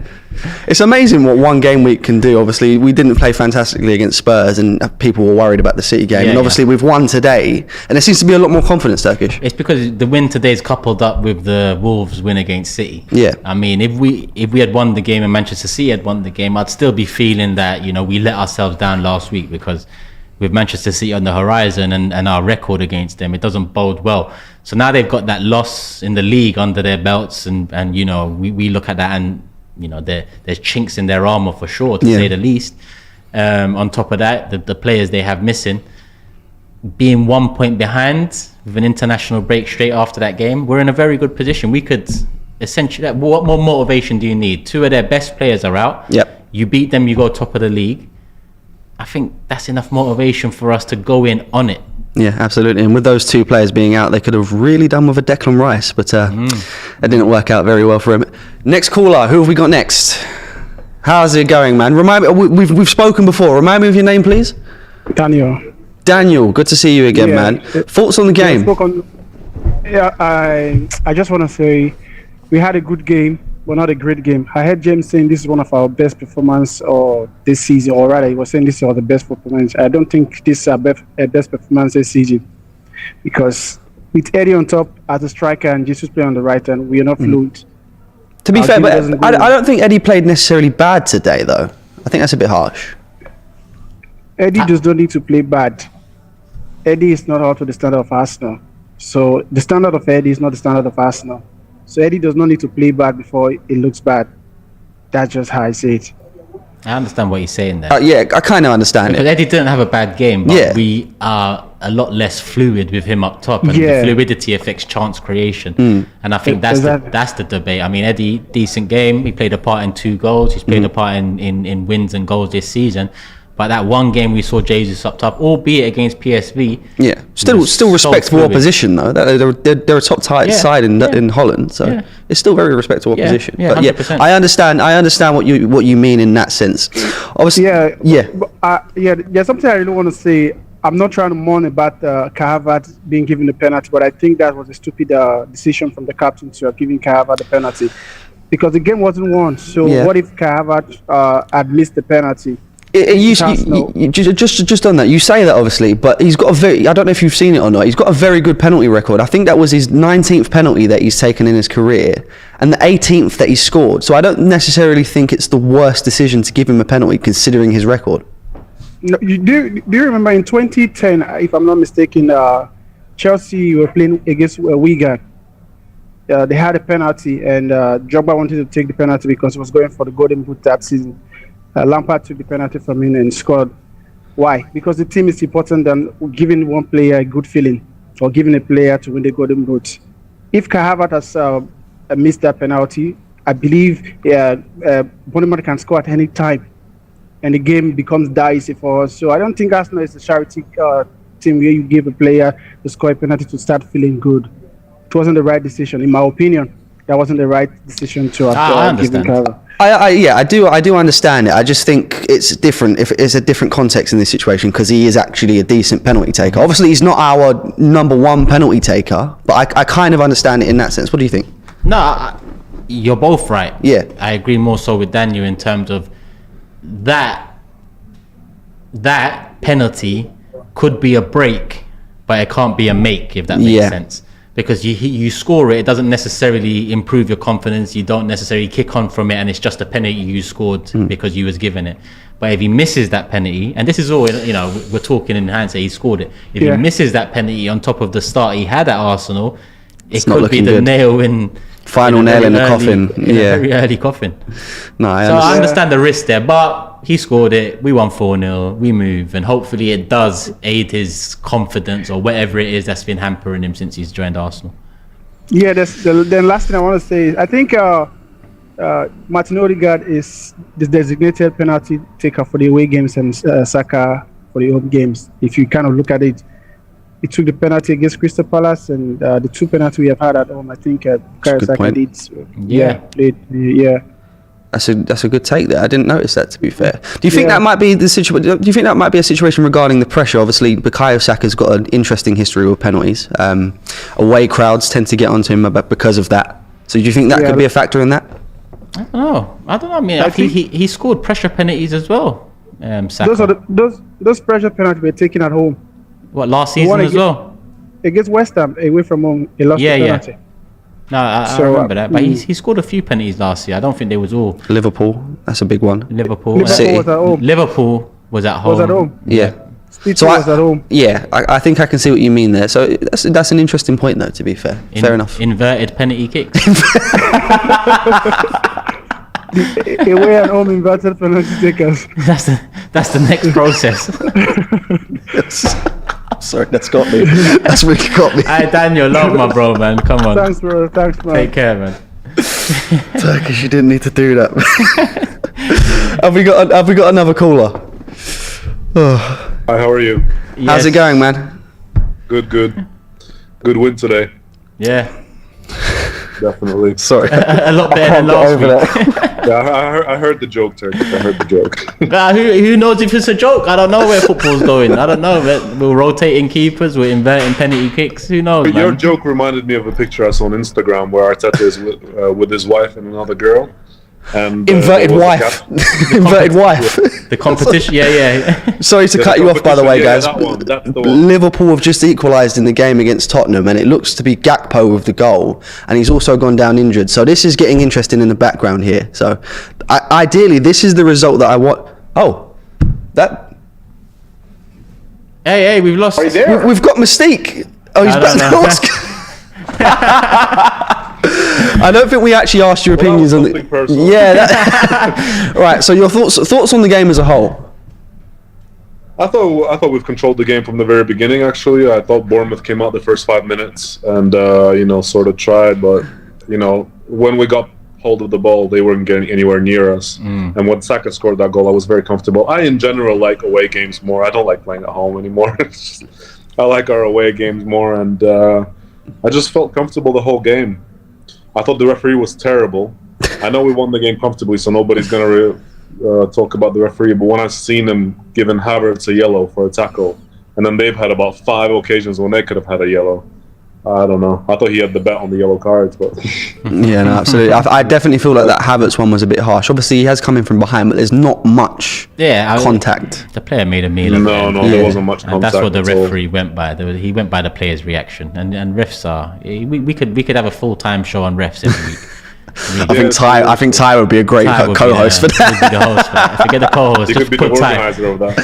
It's amazing what one game week can do. Obviously, we didn't play fantastically against Spurs, and people were worried about the City game. And obviously, we've won today, and there seems to be a lot more confidence, Turkish. It's because the win today is coupled up with the Wolves win against City. Yeah. I mean, if we had won the game and Manchester City had won the game, I'd still be feeling that we let ourselves down last week because with Manchester City on the horizon and our record against them, it doesn't bode well. So now they've got that loss in the league under their belts, and we look at that and. There's chinks in their armor for sure, to say the least. On top of that, the players they have missing, being 1 point behind with an international break straight after that game, we're in a very good position. We could essentially, what more motivation do you need? 2 of their best players are out. Yep. You beat them, you go top of the league. I think that's enough motivation for us to go in on it. Yeah, absolutely. And with those 2 players being out, they could have really done with a Declan Rice, but it didn't work out very well for him. Next caller, who have we got next? How's it going, man? Remind me, we've spoken before. Remind me of your name, please. Daniel, good to see you again, man. Thoughts on the game? I just want to say we had a good game, but not a great game. I heard James saying this is one of our best performance this season, or rather, he was saying this is the best performance. I don't think this is our best performance this season because with Eddie on top as a striker and Jesus playing on the right hand, we are not fluent. To be fair, but I don't think Eddie played necessarily bad today, though. I think that's a bit harsh. Eddie does not need to play bad. Eddie is not up to the standard of Arsenal. So the standard of Eddie is not the standard of Arsenal. So Eddie does not need to play bad before it looks bad. That's just how I say it. I understand what you're saying there. Yeah, I kind of understand because it. Eddie didn't have a bad game, but we are a lot less fluid with him up top, and the fluidity affects chance creation. And I think that's the debate. I mean, Eddie, decent game. He played a part in 2 goals. He's played a part in wins and goals this season. But that one game we saw Jesus up top, albeit against PSV. Yeah, still respectable opposition though. They're a top tight side in Holland, so it's still very respectable opposition. Yeah, but 100%. I understand what you mean in that sense. Obviously, There's something I really want to say. I'm not trying to mourn about Havertz being given the penalty, but I think that was a stupid decision from the captain to have given Havertz the penalty, because the game wasn't won. So what if Havertz had missed the penalty? You just on that, you say that obviously, but he's got I don't know if you've seen it or not, he's got a very good penalty record. I think that was his 19th penalty that he's taken in his career and the 18th that he scored. So I don't necessarily think it's the worst decision to give him a penalty considering his record. No, do you remember in 2010, if I'm not mistaken, Chelsea were playing against Wigan. They had a penalty and Drogba wanted to take the penalty because he was going for the Golden Boot that season. Lampard took the penalty from him and scored. Why? Because the team is important than giving one player a good feeling or giving a player to win the Golden Boot. If Havertz has missed that penalty, I believe Bournemouth can score at any time and the game becomes dicey for us. So I don't think Arsenal is a charity team where you give a player to score a penalty to start feeling good. It wasn't the right decision. In my opinion, that wasn't the right decision to have given Havertz. I do understand it. I just think it's different. If it's a different context in this situation, because he is actually a decent penalty taker. Obviously, he's not our number one penalty taker, but I kind of understand it in that sense. What do you think? No, you're both right. Yeah, I agree more so with Daniel in terms of that penalty could be a break, but it can't be a make, if that makes sense. Because you score it doesn't necessarily improve your confidence. You don't necessarily kick on from it, and it's just a penalty you scored because you was given it. But if he misses that penalty, and this is all, we're talking in hindsight, he scored it. If he misses that penalty on top of the start he had at Arsenal, it could be the nail in final nail in the coffin. A very early coffin. No, I understand the risk there, but he scored it. We won 4-0. We move, and hopefully it does aid his confidence or whatever it is that's been hampering him since he's joined Arsenal. Yeah, the last thing I want to say is I think Martin Odegaard is the designated penalty taker for the away games and Saka for the home games. If you kind of look at it, he took the penalty against Crystal Palace, and the two penalties we have had at home, I think Bukayo Saka did. That's a good take there. I didn't notice that, to be fair. Do you think that might be the situation? Do you think that might be a situation regarding the pressure? Obviously, Bukayo Saka's got an interesting history with penalties. Away crowds tend to get onto him because of that. So do you think that could be a factor in that? I don't know. I mean, I think he scored pressure penalties as well. Saka. Those pressure penalties were taken at home. What, last season as well? Against West Ham, away from home, he lost the penalty. Yeah. No, I remember that. But he scored a few penalties last year. I don't think they was all. Liverpool, that's a big one. Liverpool was at home. Liverpool was at home. Was at home. Yeah. So was at home. Yeah, I think I can see what you mean there. So that's an interesting point, though. To be fair, fair enough. Inverted penalty kicks. Away and home inverted penalty takers. That's the next process. Sorry, that's got me. That's really got me. Hey, Daniel, love my bro, man. Come on. Thanks, bro. Thanks, man. Take care, man. Turkish, you didn't need to do that. Have we got another caller? Hi, how are you? Yes. How's it going, man? Good. Good win today. Yeah. Definitely. Sorry. A lot better than last week. Yeah, I heard the joke, Turkish. I heard the joke. Who knows if it's a joke? I don't know where football's going. I don't know. We're rotating keepers. We're inverting penalty kicks. Who knows, Your joke reminded me of a picture I saw on Instagram where Arteta is with his wife and another girl. And inverted wife. Inverted wife. The competition. Yeah. Sorry to cut you off, by the way, guys. That's the one. Liverpool have just equalised in the game against Tottenham, and it looks to be Gakpo with the goal, and he's also gone down injured. So this is getting interesting in the background here. So ideally, this is the result that I want. Oh, that. Hey, we've lost. Are you there? We've got Mystique. Oh, he's back. I don't think we actually asked your opinions on the. Personal. Yeah. Right. So your thoughts on the game as a whole? I thought we've controlled the game from the very beginning. Actually, I thought Bournemouth came out the first 5 minutes and sort of tried, but when we got hold of the ball, they weren't getting anywhere near us. And when Saka scored that goal, I was very comfortable. I, in general, like away games more. I don't like playing at home anymore. I like our away games more, and I just felt comfortable the whole game. I thought the referee was terrible. I know we won the game comfortably, so nobody's going to talk about the referee, but when I've seen him giving Havertz a yellow for a tackle, and then they've had about 5 occasions when they could have had a yellow. I don't know. I thought he had the bet on the yellow cards, but yeah, no, absolutely. I definitely feel like that Havertz one was a bit harsh. Obviously, he has come in from behind, but there's not much contact. The player made a meal of it. No, there wasn't much contact. And that's what the referee went by. He went by the player's reaction, and refs are. We could have a full-time show on refs every week. I think Ty would be a great co-host for that. Would be the host for that. Forget the co-host. He could be the organizer of that.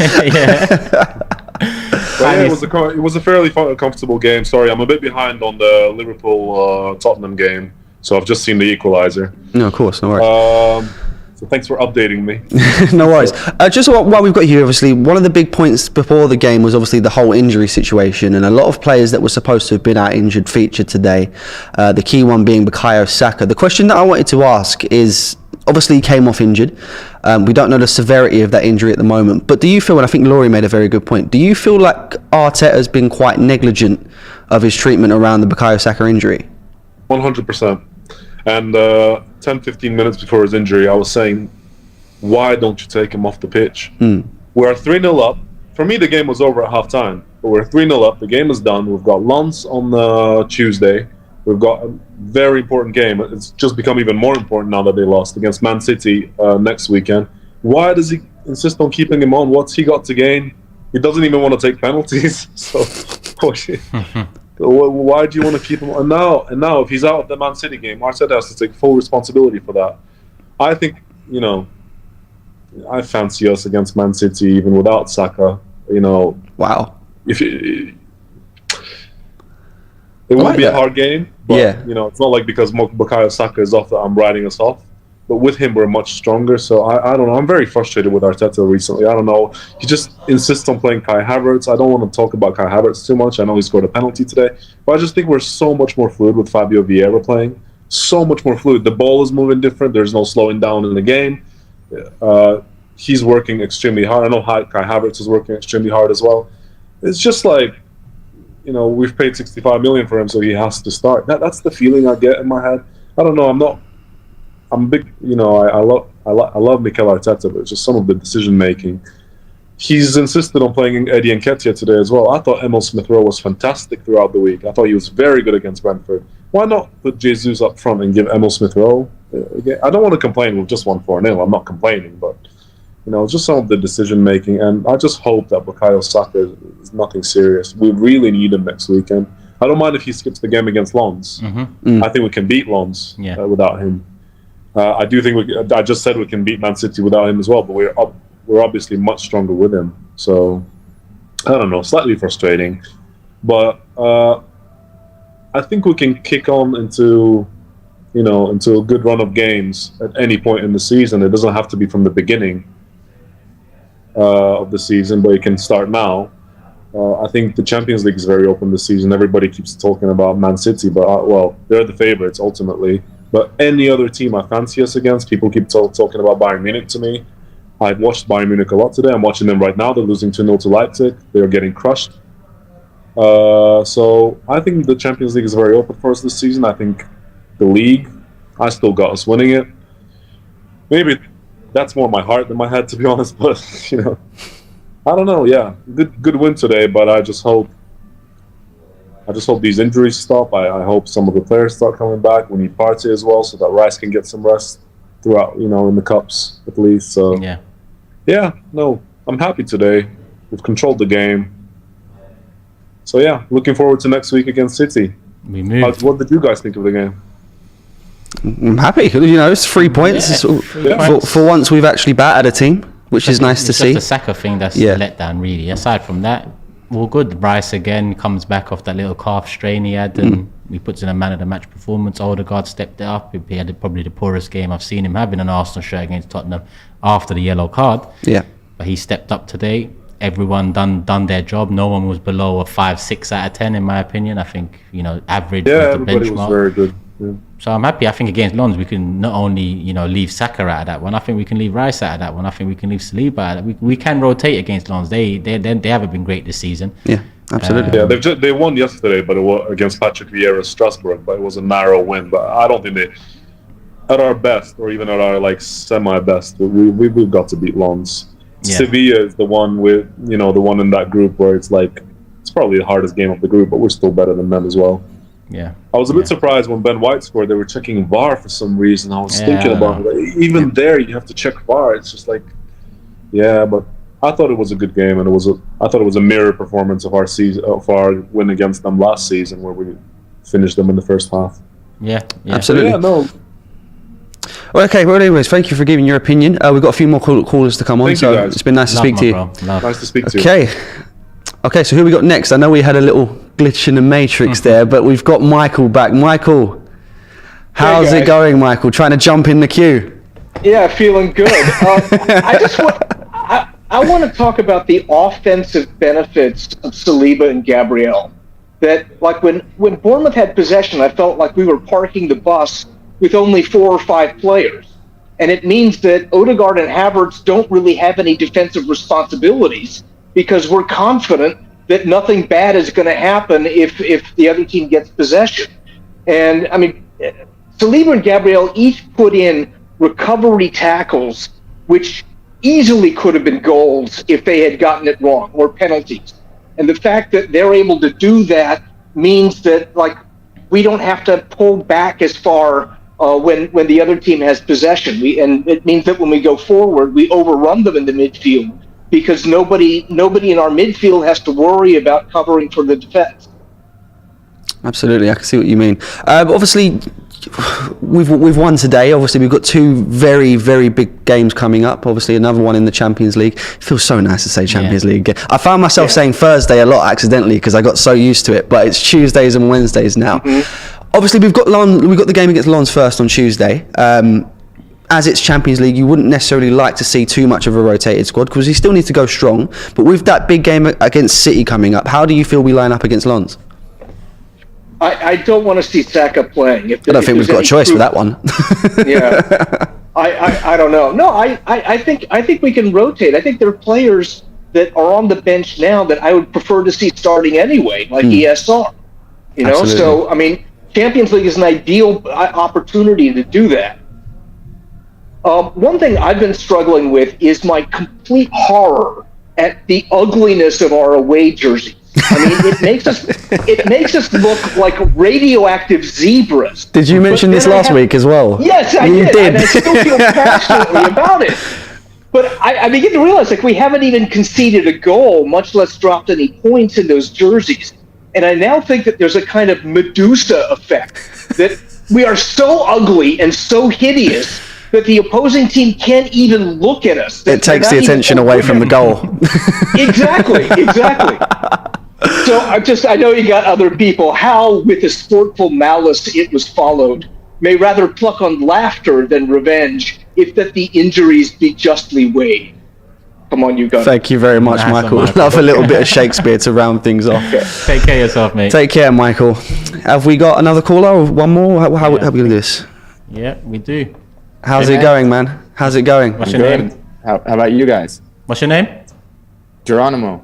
But yeah, it was a fairly comfortable game. Sorry, I'm a bit behind on the Liverpool Tottenham game, so I've just seen the equaliser. No, of course, no worries. So thanks for updating me. No worries. Just while we've got you, obviously, one of the big points before the game was obviously the whole injury situation, and a lot of players that were supposed to have been out injured featured today. The key one being Bukayo Saka. The question that I wanted to ask is, obviously he came off injured. We don't know the severity of that injury at the moment, but do you feel, and I think Laurie made a very good point, do you feel like Arteta's been quite negligent of his treatment around the Bukayo Saka injury? 100%. And 10-15 minutes before his injury, I was saying, why don't you take him off the pitch? We're 3-0 up. For me, the game was over at half-time, but we're 3-0 up. The game is done. We've got Lens on Tuesday. We've got a very important game. It's just become even more important now that they lost against Man City next weekend. Why does he insist on keeping him on? What's he got to gain? He doesn't even want to take penalties. So, why do you want to keep him on? And now, if he's out of the Man City game, Arteta has to take full responsibility for that. I think, I fancy us against Man City even without Saka. Wow. It will be a hard game, but it's not like because Bukayo Saka is off that I'm riding us off. But with him, we're much stronger. So I don't know. I'm very frustrated with Arteta recently. I don't know. He just insists on playing Kai Havertz. I don't want to talk about Kai Havertz too much. I know he scored a penalty today, but I just think we're so much more fluid with Fabio Vieira playing. So much more fluid. The ball is moving different. There's no slowing down in the game. He's working extremely hard. I know Kai Havertz is working extremely hard as well. It's just like, we've paid 65 million for him, so he has to start. That's the feeling I get in my head. I don't know. I'm big. I love Mikel Arteta, but it's just some of the decision making. He's insisted on playing Eddie Nketiah today as well. I thought Emil Smith-Rowe was fantastic throughout the week. I thought he was very good against Brentford. Why not put Jesus up front and give Emil Smith-Rowe? I don't want to complain. We've just won 4-0. I'm not complaining, but just some of the decision making. And I just hope that Bukayo Saka is nothing serious. We really need him next weekend. I don't mind if he skips the game against Lens. I think we can beat Lens without him. I do think I just said we can beat Man City without him as well, but we're obviously much stronger with him. So I don't know, slightly frustrating, but I think we can kick on into a good run of games at any point in the season. It doesn't have to be from the beginning of the season, but it can start now. I think the Champions League is very open this season. Everybody keeps talking about Man City, but they're the favourites ultimately. But any other team I fancy us against, people keep talking about Bayern Munich to me. I've watched Bayern Munich a lot today. I'm watching them right now. They're losing 2-0 to Leipzig. They're getting crushed. So I think the Champions League is very open for us this season. I think the league, I still got us winning it. Maybe that's more my heart than my head, to be honest. But, I don't know. Yeah, good win today, but I just hope these injuries stop. I hope some of the players start coming back. We need Partey as well, so that Rice can get some rest throughout, in the cups at least. So I'm happy today. We've controlled the game. So looking forward to next week against City. We moved. What did you guys think of the game? I'm happy. It's 3 points. For once, we've actually battered a team, which is nice to see. It's just the Saka thing that's a letdown, really. Aside from that, all good. Rice again comes back off that little calf strain he had, and he puts in a man of the match performance. Odegaard stepped it up. He had probably the poorest game I've seen him have in an Arsenal shirt against Tottenham after the yellow card. Yeah, but he stepped up today. Everyone done their job. No one was below a 5-6 out of 10 in my opinion. I think average was the everybody benchmark. was very good. Yeah. So I'm happy. I think against Lons we can not only leave Saka out of that one. I think we can leave Rice out of that one. I think we can leave Saliba out of that. We can rotate against Lons. They haven't been great this season. Yeah, absolutely. They won yesterday, but it was against Patrick Vieira's Strasbourg. But it was a narrow win. But I don't think they, at our best or even at our like semi best, we've got to beat Lons. Yeah. Sevilla is the one with the one in that group where it's like it's probably the hardest game of the group, but we're still better than them as well. Yeah, I was a bit surprised when Ben White scored. They were checking VAR for some reason. I was thinking about it. Even there, you have to check VAR. It's just like, but I thought it was a good game, and I thought it was a mirror performance of our season, of our win against them last season, where we finished them in the first half. Yeah. Absolutely. So, no. Well, okay. Well, anyways, thank you for giving your opinion. We've got a few more callers to come on, so it's been nice to speak to you. Nice to speak to you. Okay. So who we got next? I know we had a little glitch in the matrix there, but we've got Michael back. Michael, how's it going, Michael? Trying to jump in the queue? Yeah, feeling good. I want to talk about the offensive benefits of Saliba and Gabriel. That, like, when Bournemouth had possession, I felt like we were parking the bus with only 4 or 5 players. And it means that Odegaard and Havertz don't really have any defensive responsibilities because we're confident that nothing bad is going to happen if the other team gets possession. And, I mean, Saliba and Gabriel each put in recovery tackles, which easily could have been goals if they had gotten it wrong, or penalties. And the fact that they're able to do that means that, like, we don't have to pull back as far when the other team has possession. And it means that when we go forward, we overrun them in the midfield because nobody in our midfield has to worry about covering for the defense. Absolutely, I can see what you mean. Obviously, we've won today. Obviously, we've got 2 very, very big games coming up. Obviously, another one in the Champions League. It feels so nice to say Champions League. I found myself saying Thursday a lot accidentally because I got so used to it. But it's Tuesdays and Wednesdays now. Obviously, we've got the game against Lens first on Tuesday. As it's Champions League, you wouldn't necessarily like to see too much of a rotated squad because we still need to go strong. But with that big game against City coming up, how do you feel we line up against Lens? I don't want to see Saka playing. I don't think we've got a choice for that one. I don't know. No, I think we can rotate. I think there are players that are on the bench now that I would prefer to see starting anyway, like ESR. Absolutely. So I mean, Champions League is an ideal opportunity to do that. One thing I've been struggling with is my complete horror at the ugliness of our away jerseys. I mean, it makes us look like radioactive zebras. Did you mention this last week as well? Yes, I did. And I still feel passionately about it. But I begin to realize, like, we haven't even conceded a goal, much less dropped any points in those jerseys. And I now think that there's a kind of Medusa effect, that we are so ugly and so hideous that the opposing team can't even look at us. It takes the attention away from the goal. Exactly. So I know you got other people. How, with a sportful malice it was followed, may rather pluck on laughter than revenge, if that the injuries be justly weighed. Come on, you guys. Thank you very much, Michael. Love a little bit of Shakespeare to round things off. Take care of yourself, mate. Take care, Michael. Have we got another caller or one more? How are we going to do this? Yeah, we do. How's it going, man? How's it going? What's your name? How about you guys? What's your name? Geronimo,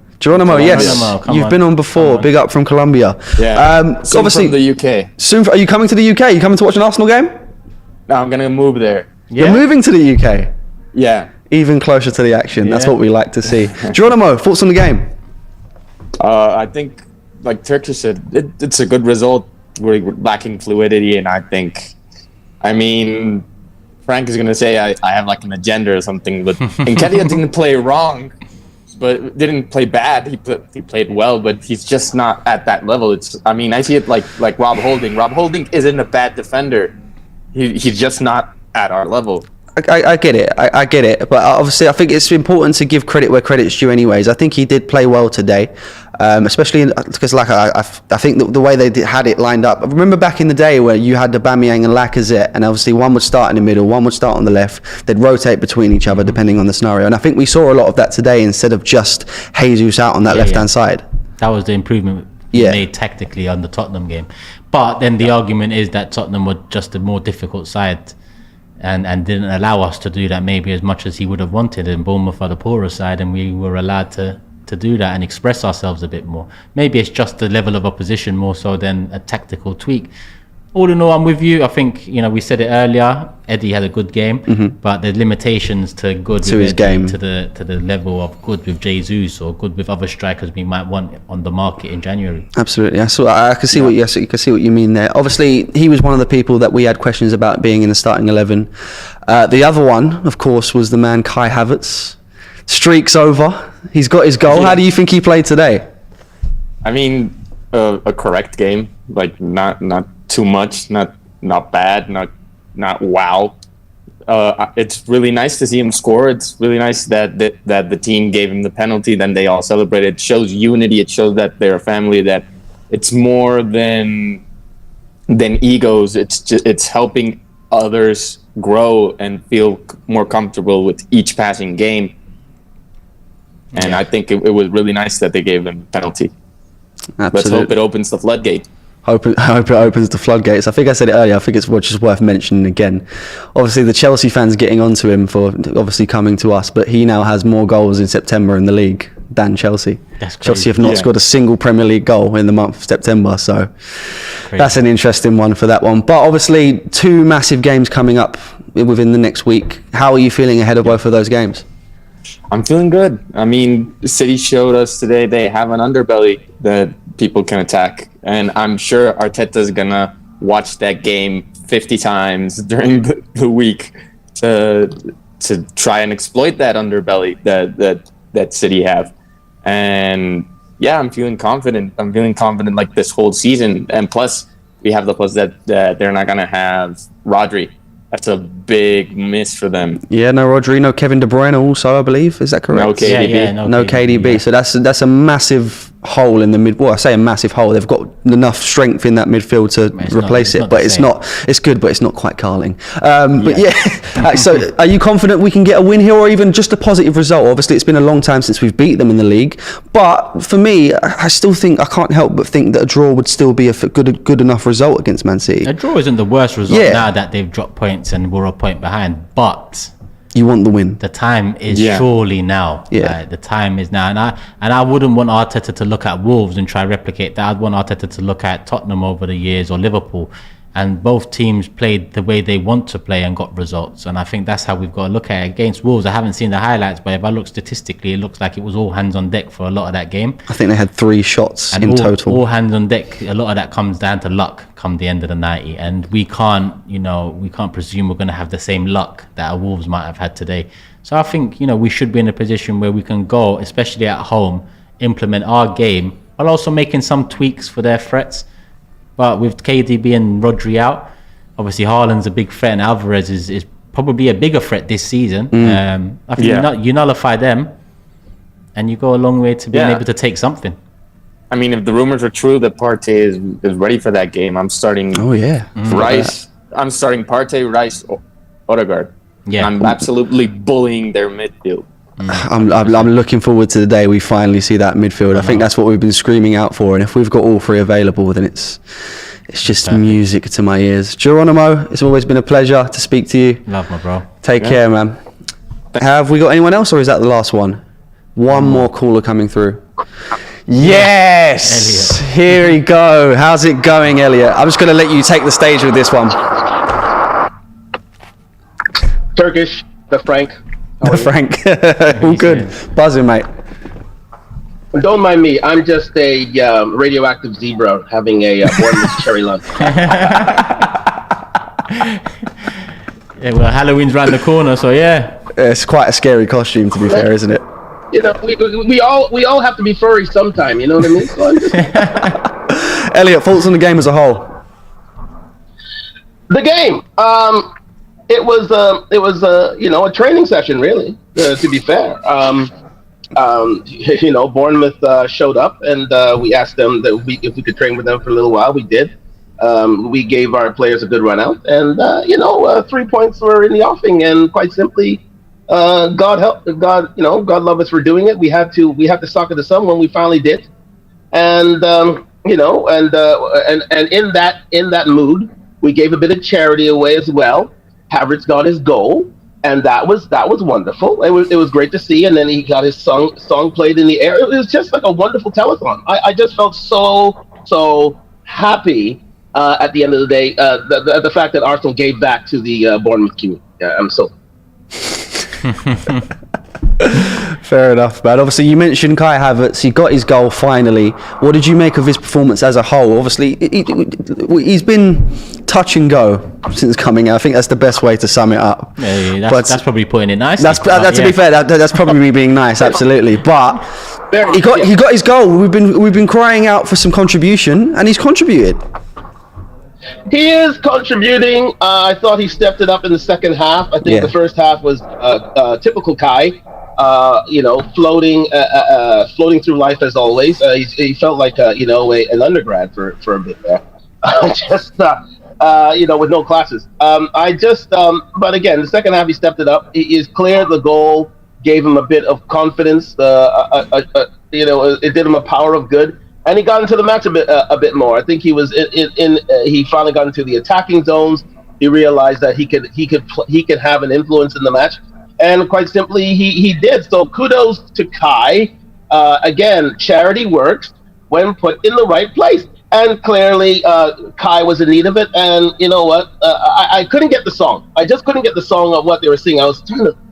yes. You've been on before. Big up from Colombia. Yeah. Obviously, from the UK. Soon. Are you coming to the UK? Are you coming to watch an Arsenal game? No, I'm going to move there. Yeah. You're moving to the UK? Yeah. Even closer to the action. Yeah. That's what we like to see. Geronimo, thoughts on the game? I think, like Turkish said, it's a good result. We're lacking fluidity, and I mean, Frank is going to say I have like an agenda or something, but Nketiah didn't play wrong, but didn't play bad. He played well, but he's just not at that level. I see it like Rob Holding. Rob Holding isn't a bad defender. He's just not at our level. I get it. I get it. But obviously, I think it's important to give credit where credit's due anyways. I think he did play well today, especially because I think the way they had it lined up. I remember back in the day where you had the Aubameyang and Lacazette, and obviously one would start in the middle, one would start on the left. They'd rotate between each other depending on the scenario. And I think we saw a lot of that today instead of just Jesus out on that left-hand side. That was the improvement made tactically on the Tottenham game. But then the argument is that Tottenham were just a more difficult side and didn't allow us to do that maybe as much as he would have wanted, and Bournemouth are the poorer side, and we were allowed to do that and express ourselves a bit more. Maybe it's just the level of opposition more so than a tactical tweak. All in all, I'm with you. I think, we said it earlier, Eddie had a good game, but the limitations to good to with his Eddie, game, to the level of good with Jesus or good with other strikers we might want on the market in January. Absolutely. I can see what you mean there. Obviously, he was one of the people that we had questions about being in the starting 11. The other one, of course, was the man Kai Havertz. Streak's over. He's got his goal. How do you think he played today? I mean, a correct game. Like not too much, not bad, not wow. It's really nice to see him score. It's really nice that the team gave him the penalty. Then they all celebrated. It shows unity. It shows that they're a family. That it's more than egos. It's helping others grow and feel more comfortable with each passing game. And I think it was really nice that they gave him a penalty. Absolutely. Let's hope it opens the floodgate. I hope it opens the floodgates. I think I said it earlier. I think it's just worth mentioning again. Obviously, the Chelsea fans getting onto him for obviously coming to us, but he now has more goals in September in the league than Chelsea. That's crazy. Chelsea have not scored a single Premier League goal in the month of September, so that's an interesting one for that one. But obviously, 2 massive games coming up within the next week. How are you feeling ahead of both of those games? I'm feeling good. I mean, City showed us today they have an underbelly that people can attack. And I'm sure Arteta's going to watch that game 50 times during the week to try and exploit that underbelly that City have. And yeah, I'm feeling confident. I'm feeling confident like this whole season. And plus, we have the plus that they're not going to have Rodri. That's a big miss for them. Yeah, no Rodri, no Kevin De Bruyne also, I believe. Is that correct? No KDB. Yeah, no KDB. Yeah. So that's a massive hole in the mid. Well, I say a massive hole. They've got enough strength in that midfield to replace it, but it's not. It's good, but it's not quite Carling. But yeah. So, are you confident we can get a win here, or even just a positive result? Obviously, it's been a long time since we've beat them in the league, but for me, I still think I can't help but think that a draw would still be a good enough result against Man City. A draw isn't the worst result now that they've dropped points and we're a point behind, but you want the win. The time is surely now. Yeah, the time is now, and I wouldn't want Arteta to look at Wolves and try to replicate that. I'd want Arteta to look at Tottenham over the years or Liverpool, and both teams played the way they want to play and got results. And I think that's how we've got to look at it. Against Wolves, I haven't seen the highlights, but if I look statistically, it looks like it was all hands on deck for a lot of that game. I think they had 3 shots in total. All hands on deck. A lot of that comes down to luck come the end of the 90, and we can't presume we're going to have the same luck that our Wolves might have had today. So I think we should be in a position where we can go, especially at home, implement our game while also making some tweaks for their threats. But with KDB and Rodri out, obviously Haaland's a big threat, and Alvarez is probably a bigger threat this season. I think you nullify them, and you go a long way to being able to take something. I mean, if the rumors are true that Partey is ready for that game, I'm starting. Rice. I'm starting Partey, Rice, Odegaard. Yeah, I'm absolutely bullying their midfield. I'm looking forward to the day we finally see that midfield. I think that's what we've been screaming out for, and if we've got all 3 available, then it's just music to my ears. Geronimo, it's always been a pleasure to speak to you. Love my bro. Take care, man. Have we got anyone else, or is that the last one? One more caller coming through. Yes! Elliot. Here we go. How's it going, Elliot? I'm just going to let you take the stage with this one. Turkish, the Frank. The Frank. All good. Buzzing, mate. Don't mind me. I'm just a radioactive zebra having a Bournemouth cherry lunch. Yeah, well, Halloween's round the corner, so yeah. It's quite a scary costume, to be fair, isn't it? We all have to be furry sometime. You know what I mean? So I'm just... Elliot, thoughts on the game as a whole? The game. It was a training session, really. To be fair, Bournemouth showed up, and we asked them if we could train with them for a little while. We did. We gave our players a good run out, and 3 points were in the offing. And quite simply, God love us for doing it. We had to sock it to someone. We finally did, and you know, and in that mood, we gave a bit of charity away as well. Havertz got his goal, and that was wonderful. It was great to see, and then he got his song played in the air. It was just like a wonderful telethon. I just felt so happy at the end of the day. The fact that Arsenal gave back to the Bournemouth community. I'm so. Fair enough, man. Obviously, you mentioned Kai Havertz. He got his goal finally. What did you make of his performance as a whole? Obviously, he's been touch and go since coming out. I think that's the best way to sum it up. Yeah, that's probably putting it nice. To be fair, that's probably me being nice, absolutely. But he got his goal. We've been crying out for some contribution, and he's contributed. He is contributing. I thought he stepped it up in the second half. I think the first half was typical Kai. Floating through life as always. He felt like an undergrad for a bit there. With no classes. But again, the second half he stepped it up. He is clear. The goal gave him a bit of confidence. It did him a power of good. And he got into the match a bit more. I think he was he finally got into the attacking zones. He realized that he could have an influence in the match, and quite simply he did. So kudos to Kai. Again, charity works when put in the right place, and clearly Kai was in need of it. And you know what? I couldn't get the song. I just couldn't get the song of what they were singing. I was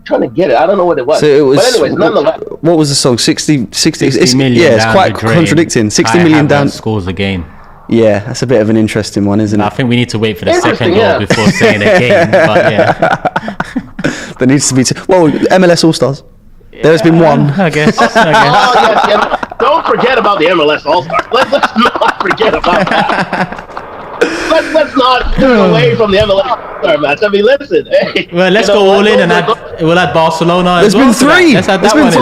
trying to get it. I don't know what it was. So it was, but anyways, nonetheless. What was the song? 60 million. Yeah, it's quite contradicting. 60 million down. Scores again. Yeah, that's a bit of an interesting one, isn't it? I think we need to wait for the second goal before saying again. But yeah, there needs to be MLS All Stars. There's been one, I guess. Yes. Don't forget about the MLS All Stars. Let's not forget about that. Let's not turn away from the MLS All-Star match. I mean, listen. Hey, well, let's go all in and we'll add Barcelona. There's been three. Let's add that one in.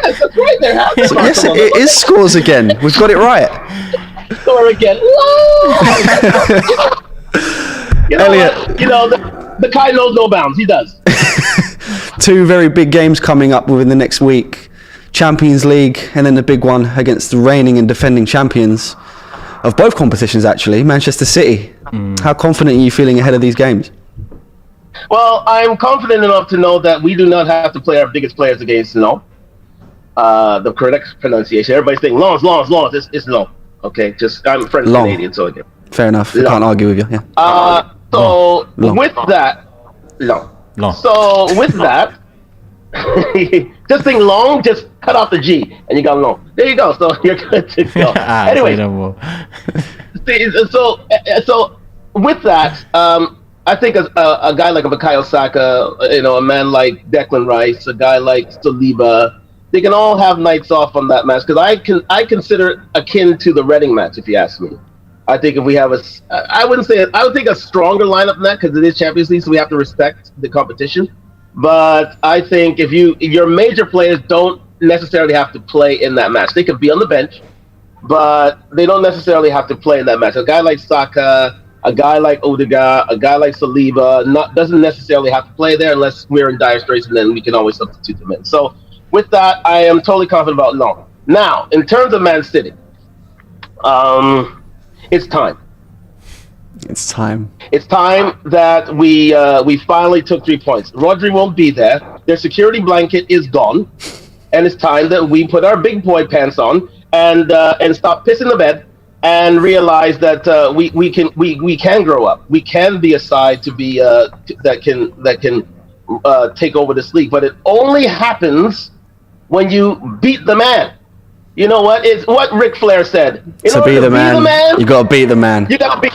Yes, that's right. There has been yes, it is scores again. We've got it right. Score again. Elliot. The Kai knows no bounds. He does. Two very big games coming up within the next week. Champions League, and then the big one against the reigning and defending champions of both competitions, actually, Manchester City. How confident are you feeling ahead of these games? Well, I'm confident enough to know that we do not have to play our biggest players against the correct pronunciation. Everybody's saying Lons. It's Lons. Okay, I'm French Canadian, so again. Fair enough. I can't argue with you. Yeah. With that, Long. So with that, just think long, just cut off the G, and you got long. There you go. So you're good to go. Anyway, so with that, I think a guy like a Bukayo Saka, a man like Declan Rice, a guy like Saliba, they can all have nights off on that match, because I consider it akin to the Reading match, if you ask me. I think if we have I would think a stronger lineup than that, because it is Champions League, so we have to respect the competition. But I think if your major players don't necessarily have to play in that match. They could be on the bench, but they don't necessarily have to play in that match. A guy like Saka, a guy like Odegaard, a guy like Saliba doesn't necessarily have to play there unless we're in dire straits, and then we can always substitute them in. So with that, I am totally confident about Lyon. Now, in terms of Man City, it's time. It's time. It's time that we finally took 3 points. Rodri won't be there. Their security blanket is gone, and it's time that we put our big boy pants on and stop pissing the bed and realize that we can grow up. We can be a side to be that can take over this league, but it only happens when you beat the man. You know what? It's what Ric Flair said. To be the man, you got to beat the man. You got to beat.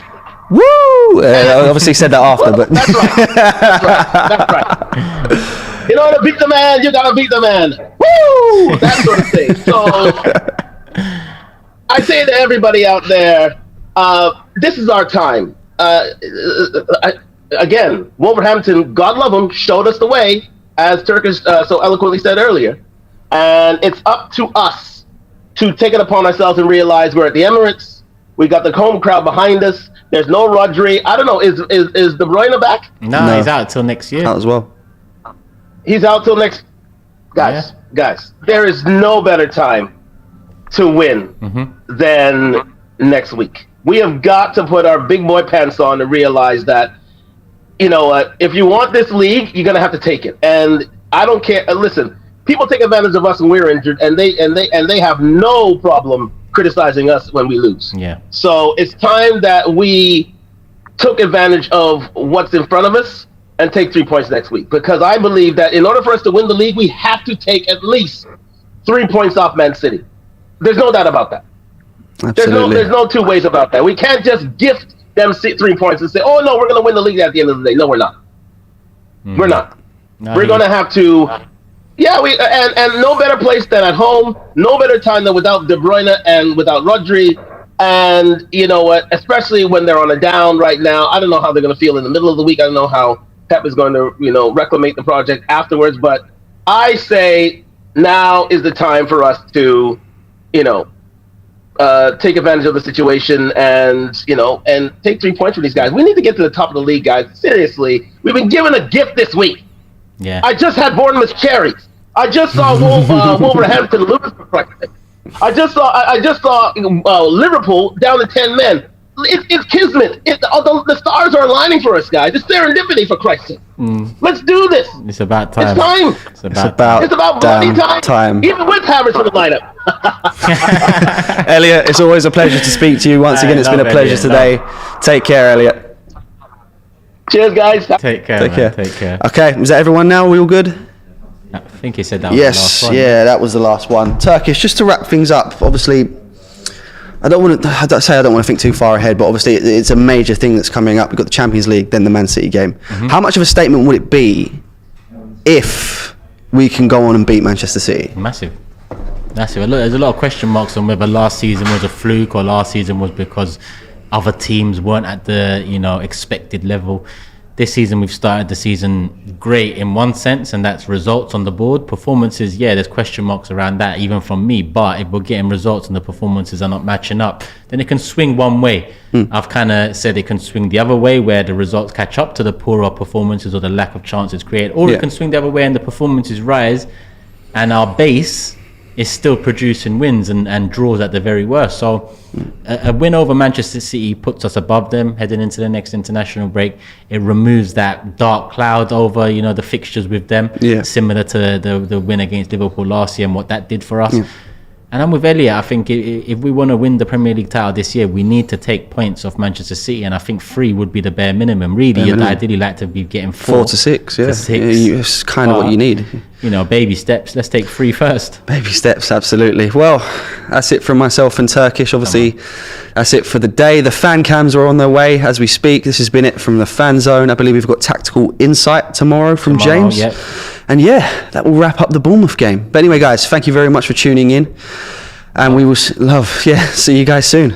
Woo! I obviously said that after, but that's right. In order to beat the man, you gotta beat the man. Woo! That sort of thing. So I say to everybody out there, this is our time. Again, Wolverhampton, God love them, showed us the way, as Turkish so eloquently said earlier, and it's up to us to take it upon ourselves and realize we're at the Emirates. We got the home crowd behind us. There's no Rodri. I don't know. Is De Bruyne back? No, he's out till next year. Out as well. He's out till next. Guys, there is no better time to win than next week. We have got to put our big boy pants on and realize that, you know what, if you want this league, you're going to have to take it. And I don't care. Listen, people take advantage of us when we're injured, and they have no problem criticizing us when we lose. Yeah. So it's time that we took advantage of what's in front of us and take 3 points next week. Because I believe that in order for us to win the league, we have to take at least 3 points off Man City. There's no doubt about that. Absolutely. There's no two ways about that. We can't just gift them 3 points and say, oh, no, we're going to win the league at the end of the day. No, we're not. We're not. We're going to have to... Yeah, and no better place than at home. No better time than without De Bruyne and without Rodri. And you know what? Especially when they're on a down right now. I don't know how they're going to feel in the middle of the week. I don't know how Pep is going to, reclamate the project afterwards. But I say now is the time for us to, take advantage of the situation and take 3 points from these guys. We need to get to the top of the league, guys. Seriously, we've been given a gift this week. Yeah. I just had Bournemouth cherries. I just saw Wolverhampton lose for Christ's sake. I just saw Liverpool down to 10 men. It's kismet. The stars are aligning for us, guys. It's serendipity, for Christ's sake. Let's do this. It's about time. It's time. It's about bloody time. Even with Havertz in the lineup. Elliot, it's always a pleasure to speak to you. Once again, it's been a pleasure today. Take care, Elliot. Cheers, guys. Take care. Take care. Okay, is that everyone now? We all good? I think he said that was the last one. Yeah, that was the last one. Turkish, just to wrap things up, obviously, I don't want to think too far ahead, but obviously it's a major thing that's coming up. We've got the Champions League, then the Man City game. How much of a statement would it be if we can go on and beat Manchester City? Massive. There's a lot of question marks on whether last season was a fluke or last season was because other teams weren't at the expected level. This season we've started the season great in one sense, and that's results on the board. Performances, there's question marks around that even from me, but if we're getting results and the performances are not matching up, then it can swing one way. I've kind of said it can swing the other way, where the results catch up to the poorer performances or the lack of chances created, or it can swing the other way and the performances rise and our base is still producing wins and draws at the very worst. So a win over Manchester City puts us above them heading into the next international break. It removes that dark cloud over the fixtures with them, similar to the win against Liverpool last year and what that did for us. And I'm with Elliot. I think if we want to win the Premier League title this year, we need to take points off Manchester City, and I think 3 would be the bare minimum. Really, you'd ideally like to be getting 4 to 6. Yeah, it's kind of what you need. Baby steps. Let's take 3 first. Baby steps, absolutely. Well, that's it from myself and Turkish. Obviously, that's it for the day. The fan cams are on their way as we speak. This has been it from the Fan Zone. I believe we've got Tactical Insight tomorrow from James. Yep. And that will wrap up the Bournemouth game. But anyway, guys, thank you very much for tuning in. And we will see you guys soon.